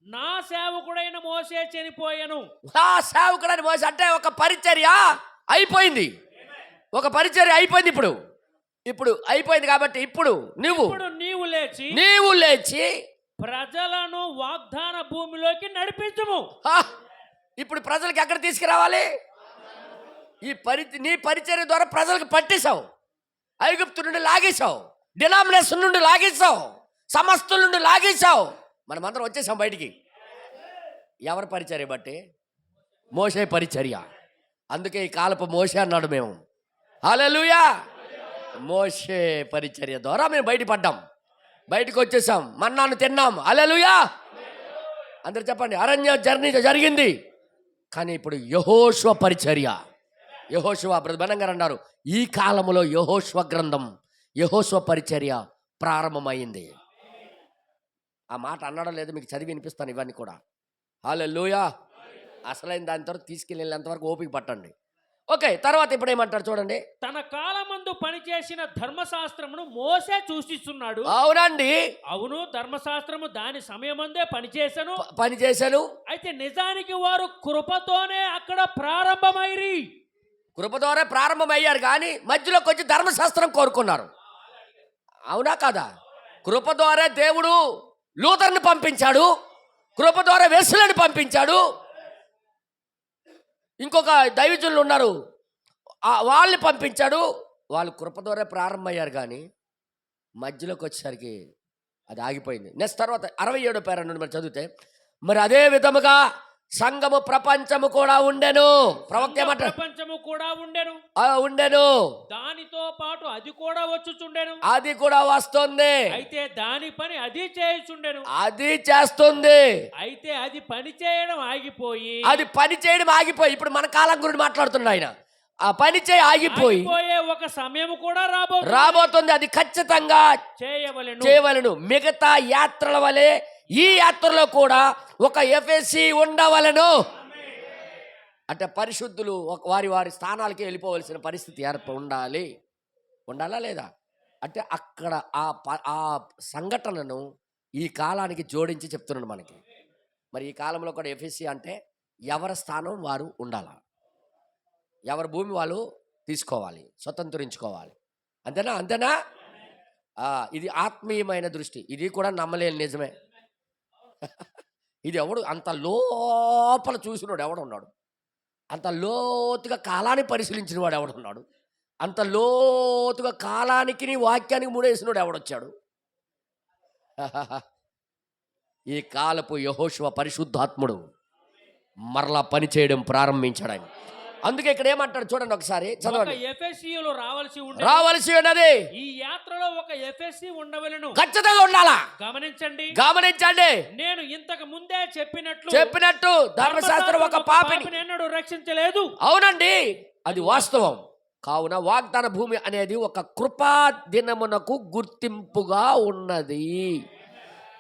నా సేవకుడైన మోషే చనిపోయాను. నా సేవకుడైన మోషే అంటే ఒక పరిచర్య అయిపోయింది. ఇప్పుడు అయిపోయింది కాబట్టి ఇప్పుడు నీవు లేచి ప్రజలను వాగ్దాన భూమిలోకి నడిపించుము. ఇప్పుడు ప్రజలకు ఎక్కడ తీసుకురావాలి? నీ పరిచర్య ద్వారా ప్రజలకు పట్టేశావు, ఐగుప్తు నుండి లాగేశావు, డినామినేషన్ నుండి లాగేశావు, సమస్తుల నుండి లాగేశావు. మనమందరం వచ్చేసాం బయటికి. ఎవరి పరిచర్య బట్టి? మోషే పరిచర్య. అందుకే ఈ కాలపు మోషే అన్నాడు మేము. హల్లెలూయా. మోషే పరిచర్య ద్వారా మేము బయటపడ్డాం, బయటకు వచ్చేసాం, మన్నాను తిన్నాం. హల్లెలూయా. అందరు చెప్పండి. అరణ్య జర్నీ జరిగింది, కానీ ఇప్పుడు యెహోషువ పరిచర్య. యెహోషువ బ్రదర్ గారు అన్నారు, ఈ కాలంలో యెహోషువ గ్రంథం, యెహోషువ పరిచర్య ప్రారంభమైంది. ఆ మాట అన్నాడో లేదో మీకు చదివి వినిపిస్తాను ఇవన్నీ కూడా. హల్లెలూయా. అసలైన దాని తర్వాత తీసుకెళ్ళేంత వరకు ఓపిక పట్టండి. ఓకే, తర్వాత ఇప్పుడు ఏమంటారు చూడండి. తన కాలమందు పనిచేసిన ధర్మశాస్త్రమును మోసే సూచిస్తున్నాడు. అవునండి, అవును, ధర్మశాస్త్రము దాని సమయమందే పనిచేశాను. అయితే నిజానికి వారు కృపతోనే అక్కడ ప్రారంభమైరి. కృప ద్వారా ప్రారంభమయ్యారు, కానీ మధ్యలోకి వచ్చి ధర్మశాస్త్రం కోరుకున్నారు. అవునా కాదా? కృప ద్వారా దేవుడు లూథర్ని పంపించాడు, కృప ద్వారా వెస్లెని పంపించాడు. ఇంకొక దైవజనులు ఉన్నారు, వాళ్ళని పంపించాడు. వాళ్ళు కృప ద్వారా ప్రారంభమయ్యారు, కానీ మధ్యలోకి వచ్చేసరికి అది ఆగిపోయింది. నెక్స్ట్ తర్వాత 67వ పేరా నుండి మరి చదివితే, మరి అదే విధముగా సంఘము ప్రపంచము కూడా ఉండెను. ప్రవక్త ఏమంటారు? ప్రపంచము కూడా ఉండెను. ఉండెను, దానితో పాటు అది కూడా వచ్చుచుండెను. అది కూడా వస్తుంది. అయితే దాని పని అది చేయుచుండెను. అది చేస్తుంది. అయితే అది పని చేయడం ఆగిపోయి, ఇప్పుడు మన కాలం గురించి మాట్లాడుతున్నాడు ఆయన. ఆ పని ఆగిపోయి ఒక సమయం కూడా రాబోతుంది. అది ఖచ్చితంగా చేయవలెను. మిగతా యాత్రల వలె ఈ యాత్రలో కూడా ఒక ఎఫెసీ ఉండవలెను. అంటే పరిశుద్ధులు వారి వారి స్థానాలకి వెళ్ళిపోవలసిన పరిస్థితి ఉండాలా లేదా? అంటే అక్కడ ఆ సంఘటనను ఈ కాలానికి జోడించి చెప్తున్నాడు మనకి. మరి ఈ కాలంలో కూడా ఎఫెసీ అంటే ఎవరి స్థానం వారు ఉండాలా, ఎవరి భూమి వాళ్ళు తీసుకోవాలి, స్వతంత్రించుకోవాలి. అంతేనా? ఇది ఆత్మీయమైన దృష్టి. ఇది కూడా నమ్మలేని నిజమే. ఇది ఎవడు అంత లోపల చూసినోడు ఎవడున్నాడు? అంత లోతుగా కాలాన్ని పరిశీలించిన వాడు ఎవడున్నాడు? అంత లోతుగా కాలానికి వాక్యానికి ముడేసినోడు ఎవడొచ్చాడు? ఈ కాలపు యెహోషువ పరిశుద్ధాత్ముడు మరలా పని చేయడం ప్రారంభించాడు. అందుకే ఇక్కడ ఏమంటాడు చూడండి, ఒకసారి చదవండి. ఎఫెసీయులు రావాల్సి ఉన్నది. ఈ యాత్రలో ఒక ఎఫెసీ ఉండవలెను. ఖచ్చితంగా ఉండాలా? గమనించండి. నేను ఇంతకు ముందే చెప్పినట్టు ధర్మశాస్త్రం ఒక పాపిని ఎన్నడూ రక్షించలేదు. అవునండి, అది వాస్తవం. కావున వాగ్దాన భూమి అనేది ఒక కృపా దినమునకు గుర్తింపుగా ఉన్నది.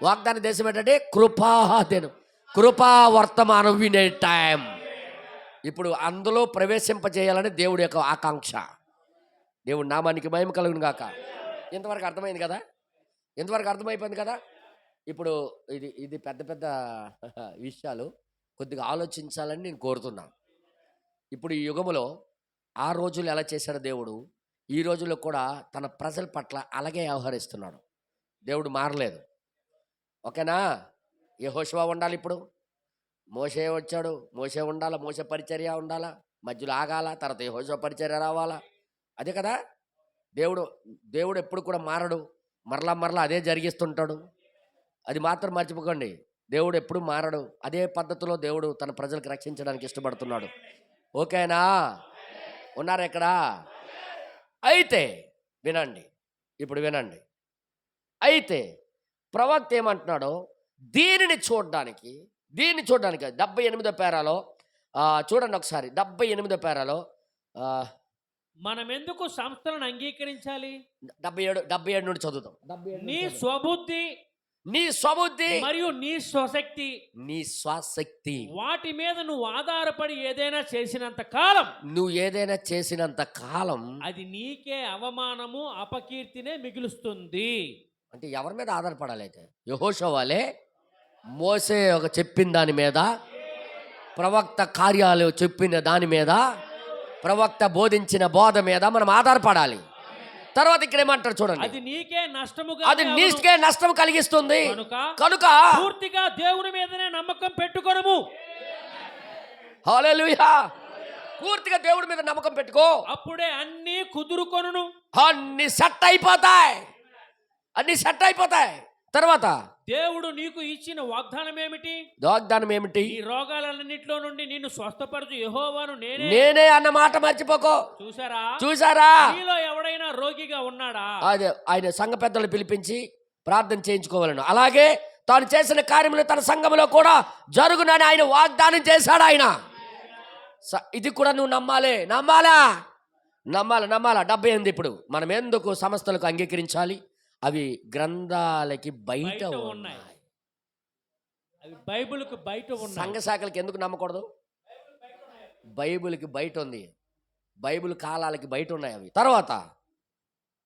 వాగ్దాన దేశం ఏంటంటే కృపా దినం, కృపా వర్తమానం వినే టైం. ఇప్పుడు అందులో ప్రవేశింపజేయాలని దేవుడి యొక్క ఆకాంక్ష. దేవుడి నామానికి మహిమ కలుగును గాక. ఇంతవరకు అర్థమైంది కదా? ఇంతవరకు అర్థమైపోయింది కదా? ఇప్పుడు ఇది పెద్ద పెద్ద విషయాలు కొద్దిగా ఆలోచించాలని నేను కోరుతున్నాను. ఇప్పుడు ఈ యుగములో ఆ రోజులు ఎలా చేశాడు దేవుడు, ఈ రోజుల్లో కూడా తన ప్రజల పట్ల అలాగే వ్యవహరిస్తున్నాడు. దేవుడు మారలేదు. ఓకేనా? యెహోషువ ఉండాలి, ఇప్పుడు మోషే వచ్చాడు, మోషే ఉండాలా, మోషే పరిచర్య ఉండాలా, మధ్యలో ఆగాల, తర్వాత యెహోషువ పరిచర్య రావాలా. అదే కదా? దేవుడు ఎప్పుడు కూడా మారడు, మరలా అదే జరిగిస్తుంటాడు. అది మాత్రం మర్చిపోకండి. దేవుడు ఎప్పుడు మారడు. అదే పద్ధతిలో దేవుడు తన ప్రజలకు రక్షించడానికి ఇష్టపడుతున్నాడు. ఓకేనా? ఉన్నారా ఇక్కడ? అయితే వినండి. అయితే ప్రవక్త ఏమంటున్నాడో దీనిని చూడడానికి 78వ పేరాలో చూడండి ఒకసారి. 78వ పేరాలో మనం ఎందుకు సంస్థలను అంగీకరించాలి? 77 నుండి చదువుతాం. నీ స్వబుద్ధి మరియు నీ స్వశక్తి వాటి మీద నువ్వు ఆధారపడి ఏదైనా చేసినంత కాలం అది నీకే అవమానము అపకీర్తినే మిగులుస్తుంది. అంటే ఎవరి మీద ఆధారపడాలి? అయితే యెహోషువలే మోసే చెప్పిన దాని మీద, ప్రవక్త కార్యాలు చెప్పిన దాని మీద, ప్రవక్త బోధించిన బోధ మీద మనం ఆధారపడాలి. తర్వాత ఇక్కడ ఏమంటారు చూడండి, అది నీకే నష్టం కలిగిస్తుంది కనుక పూర్తిగా దేవుని మీదనే నమ్మకం పెట్టుకొనుము. హల్లెలూయా. పూర్తిగా దేవుడి మీద నమ్మకం పెట్టుకో, అప్పుడే అన్నీ కుదురుకొనును. అన్ని సెట్ అయిపోతాయి, అన్ని సెట్ అయిపోతాయి. తర్వాత దేవుడు నీకు ఇచ్చిన వాగ్దానం ఏమిటి? వాగ్దానం ఏమిటి? ఈ రోగాలన్నింటిలో నుండి నిన్ను స్వస్థపరచు యెహోవాను నేనే. నేనే అన్న మాట మర్చిపోకో. చూసారా? చూసారా? మీలో ఎవడైనా రోగిగా ఉన్నాడా? అదే ఆయన సంఘ పెద్దలు పిలిపించి ప్రార్థన చేయించుకోవాలను. అలాగే తాను చేసిన కార్యములు తన సంఘములో కూడా జరుగునని ఆయన వాగ్దానం చేశాడు. ఆయన ఇది కూడా నువ్వు నమ్మాలి, నమ్మాలా, నమ్మాలి, నమ్మాలా. 78 ఇప్పుడు మనం ఎందుకు సంస్థలకు అంగీకరించాలి? అవి గ్రంథాలకి బయట ఉన్నాయి. అవి బైబిల్కి బయట ఉన్నాయి. సంఘ శాఖలకి ఎందుకు నమ్మకూడదు? బైబిల్కి బయట ఉంది, బైబిల్ కాలాలకి బయట ఉన్నాయి అవి. తర్వాత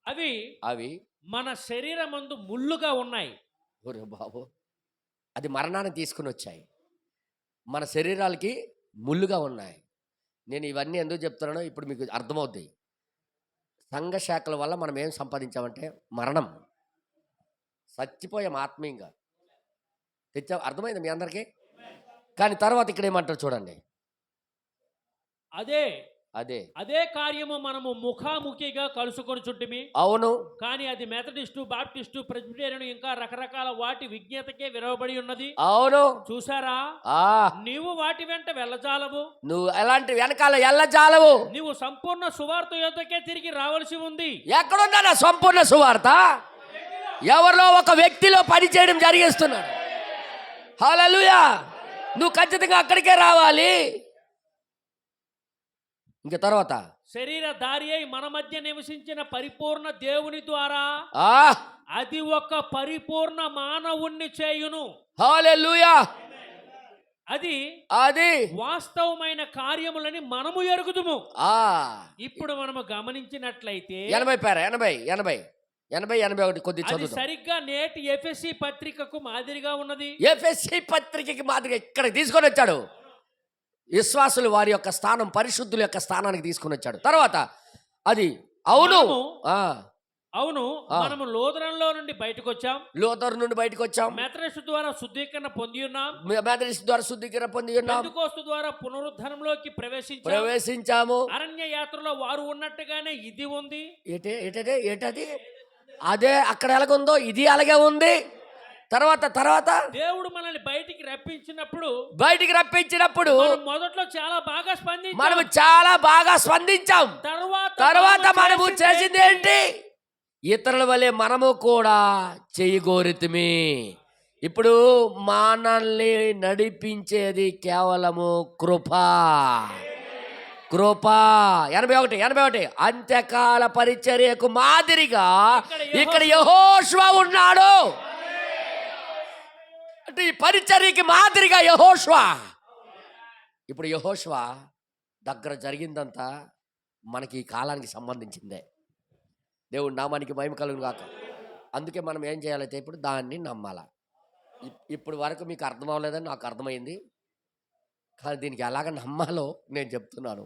అవి అవి మన శరీరమందు ముళ్ళుగా ఉన్నాయి. ఒరే బాబు, అది మరణాన్ని తీసుకుని వచ్చాయి, మన శరీరాలకి ముళ్ళుగా ఉన్నాయి. నేను ఇవన్నీ ఎందుకు చెప్తున్నానో ఇప్పుడు మీకు అర్థమవుతాయి. సంఘ శాఖల వల్ల మనం ఏం సంపాదించామంటే మరణం, చచ్చిపోయాం ఆత్మీయంగా, తెచ్చా. అర్థమైంది మీ అందరికీ? కానీ తర్వాత ఇక్కడ ఏమంటారు చూడండి. అదే అదే అదే కార్యము మనము ముఖాముఖిగా కలుసుకొని చుట్టిమి. అవును. కానీ అది మెథడిస్టు, బాప్టిస్టు, ప్రెస్బిటేరియన్ ఇంకా రకరకాల వాటి విజ్ఞతకే విరవబడి ఉన్నది. అవును. చూసారా? నీవు వాటి వెంట వెళ్ళజాలవు. నువ్వు ఎలాంటి వెనకాల ఎల్లజాలవు. నువ్వు సంపూర్ణ సువార్త యొద్దకే తిరిగి రావాల్సి ఉంది. ఎక్కడుందా సంపూర్ణ సువార్త? ఎవరిలో ఒక వ్యక్తిలో పనిచేయడం జరిగిస్తున్నాడు. హల్లెలూయా. నువ్వు ఖచ్చితంగా అక్కడికే రావాలి. ఇంకా తర్వాత శరీర దారి అయి మన మధ్య నివసించిన పరిపూర్ణ దేవుని ద్వారా అది ఒక పరిపూర్ణ మానవుణ్ణి చేయును. హల్లెలూయా. అది అది వాస్తవమైన కార్యములని మనము ఎరుగుదుము. ఇప్పుడు మనము గమనించినట్లయితే 81 కొద్ది అది సరిగ్గా నేటి ఎఫెసీ పత్రికకు మాదిరిగా ఉన్నది. ఎఫెసీ పత్రికకి మాదిరిగా ఇక్కడ తీసుకొని వచ్చాడు. విశ్వాసులు వారి యొక్క స్థానం, పరిశుద్ధుల యొక్క స్థానానికి తీసుకుని వచ్చాడు. తర్వాత అది అవును అవును మనము లోదరంలో నుండి బయటకు వచ్చాం. లోదరు నుండి బయటకు వచ్చాం. మెథడిస్ట్ ద్వారా శుద్ధీకరణ పొంది ఉన్నాం. మెథడిస్ట్ ద్వారా శుద్ధీకరణ పొంది ఉన్నాం. పెంతెకోస్తు ద్వారా పునరుద్ధరణలోకి ప్రవేశించాము. అరణ్య యాత్రలో వారు ఉన్నట్టుగానే ఇది ఉంది. ఏటది అదే అక్కడ ఎలాగుందో ఇది అలాగే ఉంది. తర్వాత తర్వాత దేవుడు మనల్ని బయటికి రప్పించినప్పుడు మొదట్లో చాలా బాగా స్పందించాం. మనము చాలా బాగా స్పందించాం. తర్వాత మనము చేసింది ఏంటి? ఇతరుల వలె మనము కూడా చేయగోరితిమి. ఇప్పుడు మనల్ని నడిపించేది కేవలము కృప. 81 అంత్యకాల పరిచర్యకు మాదిరిగా ఇక్కడ యెహోషువ ఉన్నాడు. అంటే ఈ పరిచర్యకి మాదిరిగా యెహోషువ. ఇప్పుడు యెహోషువ దగ్గర జరిగిందంతా మనకి ఈ కాలానికి సంబంధించిందే. దేవుడి నామానికి మహిమ కలుగును గాక. అందుకే మనం ఏం చేయాలైతే ఇప్పుడు దాన్ని నమ్మాలా. ఇప్పుడు వరకు మీకు అర్థం అవ్వలేదని నాకు అర్థమైంది, కానీ దీనికి ఎలాగ నమ్మాలో నేను చెప్తున్నాను.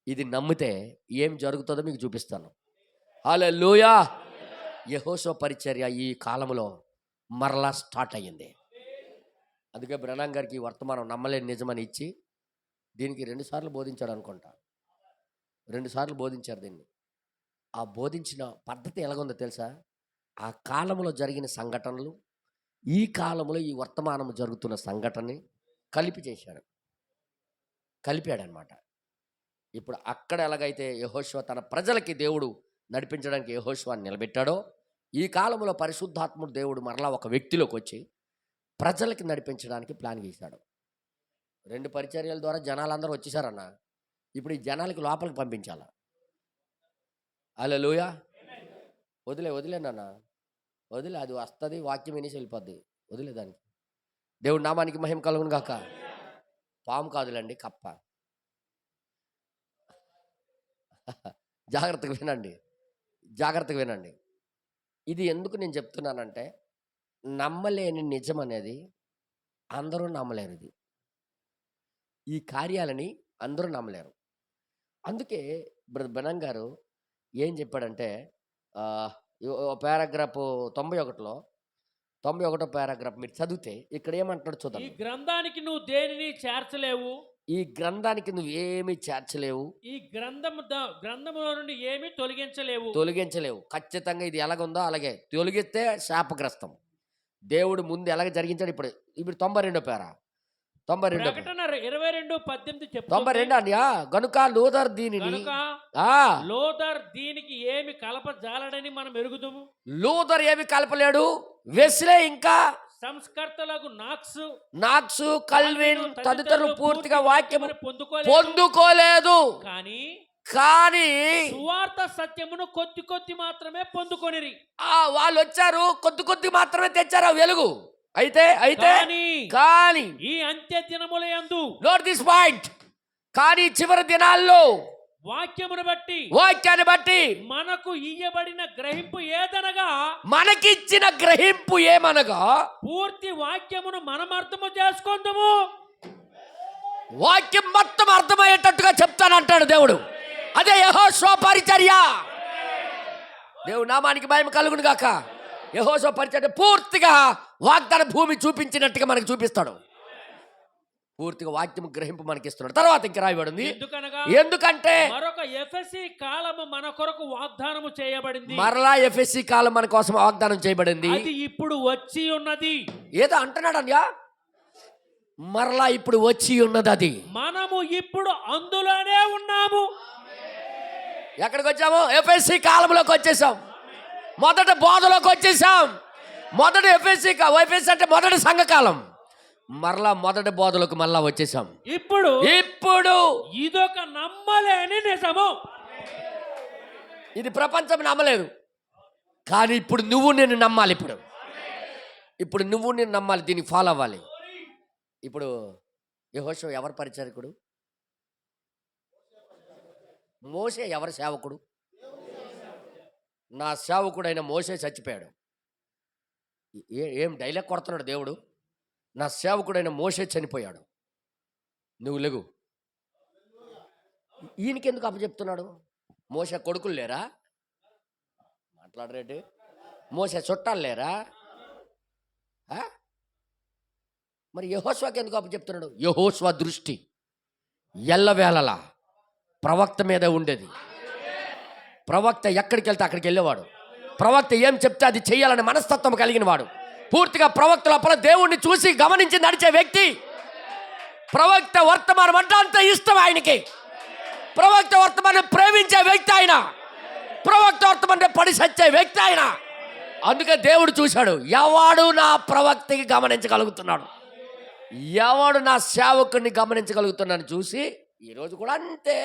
ఇది నమ్మితే ఏం జరుగుతుందో మీకు చూపిస్తాను. హల్లెలూయా. యెహోషువ పరిచర్య ఈ కాలంలో మరలా స్టార్ట్ అయ్యింది. అందుకే బ్రహ్నాం గారికి వర్తమానం నమ్మలేని నిజమని ఇచ్చి దీనికి 2 సార్లు బోధించాడు అనుకుంటా. 2 సార్లు బోధించారు దీన్ని. ఆ బోధించిన పద్ధతి ఎలాగుందో తెలుసా? ఆ కాలంలో జరిగిన సంఘటనలు, ఈ కాలంలో ఈ వర్తమానం జరుగుతున్న సంఘటనని కలిపాడనమాట. ఇప్పుడు అక్కడ ఎలాగైతే యెహోషువ తన ప్రజలకి దేవుడు నడిపించడానికి యెహోషువని నిలబెట్టాడో, ఈ కాలంలో పరిశుద్ధాత్ముడు దేవుడు మరలా ఒక వ్యక్తిలోకి వచ్చి ప్రజలకి నడిపించడానికి ప్లాన్ చేశాడు. 2 పరిచర్యల ద్వారా జనాలందరూ వచ్చేసారన్న. ఇప్పుడు ఈ జనాలకి లోపలికి పంపించాల. హల్లెలూయా. వదిలేనన్న, అది వస్తుంది, వాక్యం వినేసి వెళ్ళిపోద్ది. వదిలేదానికి. దేవుడి నామానికి మహిమ కలుగును గాక. పాము కాదులండి, కప్ప. జాగ్రత్తగా వినండి. ఇది ఎందుకు నేను చెప్తున్నానంటే, నమ్మలేని నిజం అనేది అందరూ నమ్మలేరు. ఈ కార్యాలని అందరూ నమ్మలేరు. అందుకే బ్రహ్నాం గారు ఏం చెప్పాడంటే, పారాగ్రాఫ్ 91 పారాగ్రాఫ్ మీరు చదివితే ఇక్కడ ఏమంటాడు చూద్దాం. ఈ గ్రంథానికి నువ్వు దేనిని చేర్చలేవు. ఈ గ్రంథానికి నువ్వేమీ చేర్చలేవు, ఈ గ్రంథములో నుండి ఏమీ తొలగించలేవు. ఖచ్చితంగా ఇది ఎలాగుందో అలాగే తొలగిస్తే శాపగ్రస్తం. దేవుడు ముందు ఎలాగ జరిగించాడు. ఇప్పుడు ఇప్పుడు 92 పేర 92 ప్రకటన 22:18 చెప్తుంది. 92 అన్యా గనుక లూథర్ దీనిని కనుక ఆ లోదర్ దీనికి ఏమి కలపజాలడని మనం ఎరుగుదుము. లూథర్ ఏమి కలపలేడు. వెస్లే ఇంకా సంస్కర్తలకు నాక్స్ కల్విన్ తదితరులు పూర్తిగా వాక్యము పొందుకోలేదు. పొందుకోలేదు. కానీ సువార్త సత్యమును కొద్ది మాత్రమే పొందుకొనిరి. వాళ్ళు వచ్చారు, కొద్ది మాత్రమే తెచ్చారు ఆ వెలుగు. అయితే కానీ ఈ అంత్య దినముల యందు నోట్ దిస్ పాయింట్, కానీ చివరి దినాల్లో వాక్యాన్ని బట్టి మనకు ఇయ్యబడిన గ్రహింపు ఏదనగా, మనకిచ్చిన గ్రహింపు ఏమనగా పూర్తి వాక్యమును మనం అర్థము చేసుకుందాము. వాక్యం మొత్తం అర్థమయ్యేటట్టుగా చెప్తానంటాడు దేవుడు. అదే యెహోషువ పరిచర్య. దేవుడు నామానికి మహిమ కలుగును గాక. యెహోషువ పరిచర్య పూర్తిగా వాగ్దాన భూమి చూపించినట్టుగా మనకి చూపిస్తాడు. పూర్తిగా వాక్యం గ్రహింపు మనకి ఇస్తున్నాడు. తర్వాత ఇంకా రాయబడింది, ఎందుకంటే మరొక ఎఫెసీ కాలము మన కొరకు వాగ్దానము చేయబడింది. మరలా ఎఫెసీ కాలం మన కోసం వాగ్దానం చేయబడింది. అది ఇప్పుడు వచ్చి ఉన్నది. ఏదో అంటున్నాడు అన్యా, మరలా ఇప్పుడు వచ్చి ఉన్నది. అది మనము ఇప్పుడు అందులోనే ఉన్నాము. ఎక్కడికి వచ్చాము? ఎఫెసీ కాలంలోకి వచ్చేసాం. మొదటి బోధలోకి వచ్చేసాం. మొదటి ఎఫెసీ అంటే మొదటి సంఘకాలం. మరలా మొదటి బోధలకు మరలా వచ్చేసాం. ఇప్పుడు ఇదొక నమ్మలేని నిజము. ఇది ప్రపంచం నమ్మలేదు, కానీ ఇప్పుడు నువ్వు నేను నమ్మాలి. ఇప్పుడు నువ్వు నేను నమ్మాలి, దీన్ని ఫాలో అవ్వాలి. ఇప్పుడు యెహోషువ ఎవరి పరిచారకుడు? మోషే ఎవరి సేవకుడు? నా సేవకుడైన మోషే చచ్చిపోయాడు. ఏం డైలాగ్ కొడుతున్నాడు దేవుడు? నా సేవకుడైన మోషే చనిపోయాడు, నువ్వు లెగు. ఈయనకెందుకు అప్పచెప్తున్నాడు? మోషే కొడుకులు లేరా? మాట్లాడరేటి? మోషే చుట్టాలు లేరా? మరి యెహోషువకి ఎందుకు అప్పచెప్తున్నాడు? యెహోషువ దృష్టి ఎల్లవేళలా ప్రవక్త మీద ఉండేది. ప్రవక్త ఎక్కడికి వెళ్తే అక్కడికి వెళ్ళేవాడు. ప్రవక్త ఏం చెప్తే అది చెయ్యాలనే మనస్తత్వం కలిగిన వాడు. పూర్తిగా ప్రవక్త లోపల దేవుణ్ణి చూసి గమనించి నడిచే వ్యక్తి. ప్రవక్త వర్తమానం అంటే అంత ఇష్టం ఆయనకి. ప్రవక్త వర్తమానం ప్రేమించే వ్యక్తి ఆయన. ప్రవక్త వర్తమానం పడి సచ్చే వ్యక్తి ఆయన. అందుకే దేవుడు చూశాడు, ఎవడు నా ప్రవక్తకి గమనించగలుగుతున్నాడు, ఎవడు నా సేవకుని గమనించగలుగుతున్నాను చూసి, ఈరోజు కూడా అంతే.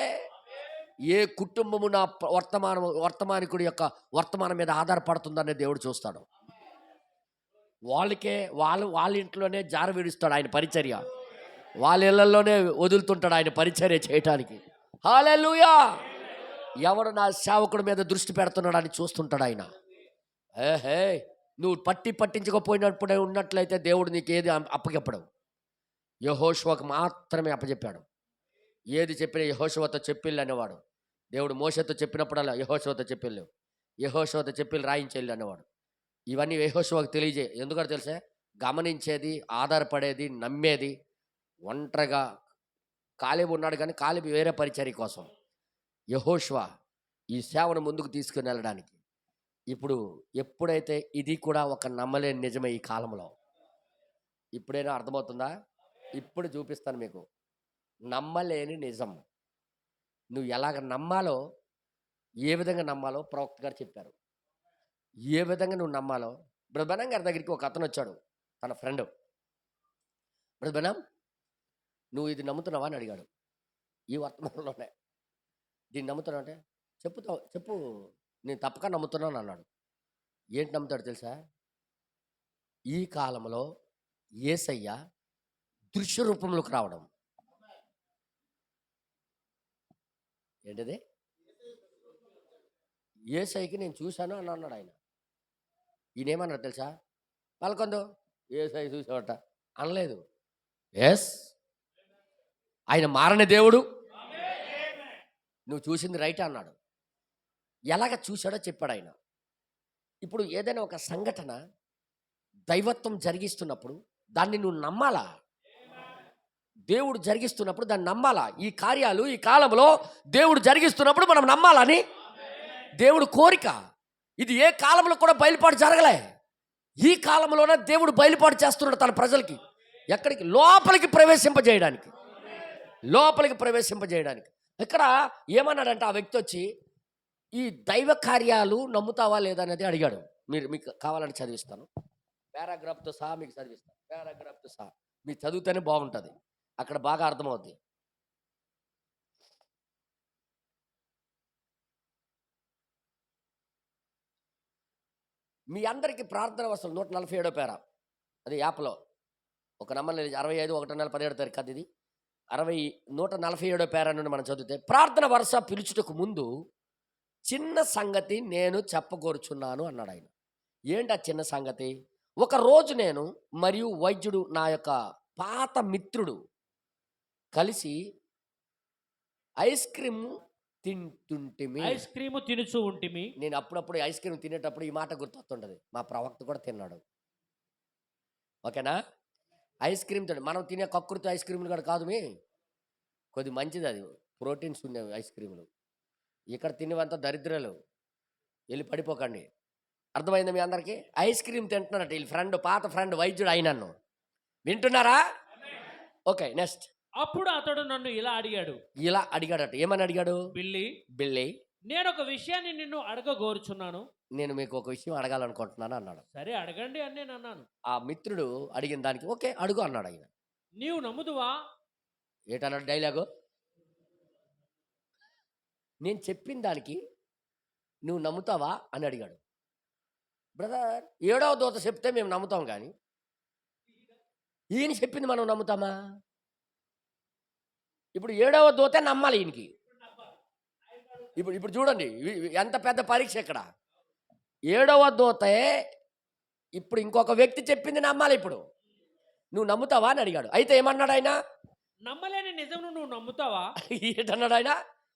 ఏ కుటుంబము నా వర్తమానికుడి యొక్క వర్తమానం మీద ఆధారపడుతుందనే దేవుడు చూస్తాడు. వాళ్ళ ఇంట్లోనే జార విడుస్తాడు ఆయన పరిచర్య. వాళ్ళ ఇళ్లలోనే వదులుతుంటాడు ఆయన పరిచర్య చేయటానికి. హల్లెలూయా. ఎవడు నా సేవకుడి మీద దృష్టి పెడుతున్నాడు అని చూస్తుంటాడు ఆయన. నువ్వు పట్టించకపోయినప్పుడే ఉన్నట్లయితే దేవుడు నీకు ఏది అప్పచెప్పడు. యెహోషువకు మాత్రమే అప్పచెప్పాడు. ఏది చెప్పినా యెహోషువతో చెప్పిల్లు అనేవాడు. దేవుడు మోషేతో చెప్పినప్పుడల్లా యెహోషువతో చెప్పిల్లు, యెహోషువతో చెప్పిల్లు రాయించెల్లు అనేవాడు. ఇవన్నీ యెహోషువకు తెలియజేయ. ఎందుకంటే తెలుసా, గమనించేది, ఆధారపడేది, నమ్మేది ఒంటరిగా కాలేబు ఉన్నాడు. కానీ కాలేబు వేరే పరిచర్య కోసం. యెహోషువ ఈ సేవను ముందుకు తీసుకుని వెళ్ళడానికి. ఇప్పుడు ఎప్పుడైతే ఇది కూడా ఒక నమ్మలేని నిజమే ఈ కాలంలో. ఇప్పుడైనా అర్థమవుతుందా? ఇప్పుడు చూపిస్తాను మీకు నమ్మలేని నిజం. నువ్వు ఎలాగ నమ్మాలో, ఏ విధంగా నమ్మాలో ప్రవక్త గారు చెప్పారు. ఏ విధంగా నువ్వు నమ్మాలో. బ్రదర్ బెనం గారి దగ్గరికి ఒక అతను వచ్చాడు, తన ఫ్రెండ్. బ్రదర్ బెనం, నువ్వు ఇది నమ్ముతున్నావా అని అడిగాడు. ఈ వర్తమానంలోనే దీన్ని నమ్ముతున్నావు అంటే, చెప్పు నేను తప్పక నమ్ముతున్నాను అన్నాడు. ఏంటి నమ్ముతాడు తెలుసా? ఈ కాలంలో యేసయ్య దృశ్య రూపంలోకి రావడం. ఏంటిది? యేసయ్యకి నేను చూశాను అని అన్నాడు ఆయన. ఈయనేమన్నాడు తెలుసా? పలకొందు యేసయ్య చూసావట అనలేదు. ఎస్, ఆయన మారని దేవుడు, నువ్వు చూసింది రైట్ అన్నాడు. ఎలాగ చూశాడో చెప్పాడు ఆయన. ఇప్పుడు ఏదైనా ఒక సంఘటన దైవత్వం జరిగిస్తున్నప్పుడు దాన్ని నువ్వు నమ్మాలా? దేవుడు జరిగిస్తున్నప్పుడు దాన్ని నమ్మాలా. ఈ కార్యాలు ఈ కాలంలో దేవుడు జరిగిస్తున్నప్పుడు మనం నమ్మాలని దేవుడు కోరిక. ఇది ఏ కాలంలో కూడా బయలుపాటు జరగలే. ఈ కాలంలోనే దేవుడు బయలుపాటు చేస్తున్నాడు తన ప్రజలకి. ఎక్కడికి? లోపలికి ప్రవేశింపజేయడానికి. ఇక్కడ ఏమన్నాడంటే ఆ వ్యక్తి వచ్చి, ఈ దైవ కార్యాలు నమ్ముతావా లేదా అనేది అడిగాడు. మీకు కావాలని చదివిస్తాను, పారాగ్రాఫ్తో సహా మీకు చదివిస్తాను. పారాగ్రాఫ్తో సహా మీరు చదివితేనే బాగుంటుంది, అక్కడ బాగా అర్థమవుద్ది. మీ అందరికీ ప్రార్థన వస్తుంది 147 పేర, అది యాప్లో. ఒక నమ్మని 65 1 నెల 17 తారీఖు కదా ఇది. 147 పేర నుండి మనం చదివితే, ప్రార్థన వరుస పిలుచుటకు ముందు చిన్న సంగతి నేను చెప్పగోరుచున్నాను అన్నాడు ఆయన. ఏంటి ఆ చిన్న సంగతి? ఒక రోజు నేను మరియు వైద్యుడు, నా యొక్క పాత మిత్రుడు కలిసి ఐస్ క్రీమ్ తింటుంటిమి. ఐస్ క్రీమ్ తినుచు ఉంటిమి. నేను అప్పుడప్పుడు ఐస్ క్రీమ్ తినేటప్పుడు ఈ మాట గుర్తొస్తుంటది, మా ప్రవక్త కూడా తిన్నాడు. ఓకేనా? ఐస్ క్రీమ్ తింటే మనం తినే కక్కుర్తి ఐస్ క్రీములు కూడా కాదు, కొద్ది మంచిది, అది ప్రోటీన్స్ ఉండేవి ఐస్ క్రీములు. ఇక్కడ తినేవంతా దరిద్రాలు, వెళ్ళి పడిపోకండి. అర్థమైంది మీ అందరికీ? ఐస్ క్రీమ్ తింటున్నారట వీళ్ళ ఫ్రెండ్, పాత ఫ్రెండ్ వైద్యుడు అయినన్ను. వింటున్నారా? Okay, next. అప్పుడు అతడు నన్ను ఇలా అడిగాడట. ఏమని అడిగాడు? బిల్లి, నేను ఒక విషయాన్ని నిన్ను అడగగోరుచున్నాను. నేను మీకు ఒక విషయం అడగాలనుకుంటున్నాను అన్నాడు. సరే అడగండి అని నేను అన్నాను. ఆ మిత్రుడు అడిగిన దానికి ఓకే అడుగు అన్నాడు ఆయన. నీవు నమ్ముదువా? ఏటన్నాడు డైలాగు? నేను చెప్పిన దానికి నువ్వు నమ్ముతావా అని అడిగాడు. బ్రదర్, 7వ దూత చెప్తే మేము నమ్ముతాం, కానీ ఈయన చెప్పింది మనం నమ్ముతామా? ఇప్పుడు 7వ దూతే నమ్మాలి ఈయనకి. ఇప్పుడు చూడండి ఎంత పెద్ద పరీక్ష ఇక్కడ. 7వ దూతే ఇప్పుడు ఇంకొక వ్యక్తి చెప్పింది నమ్మాలి. ఇప్పుడు నువ్వు నమ్ముతావా అని అడిగాడు. అయితే ఏమన్నాడు ఆయన? నమ్మలేని నిజం నువ్వు నమ్ముతావా? ఏంటన్నాడు ఆయన?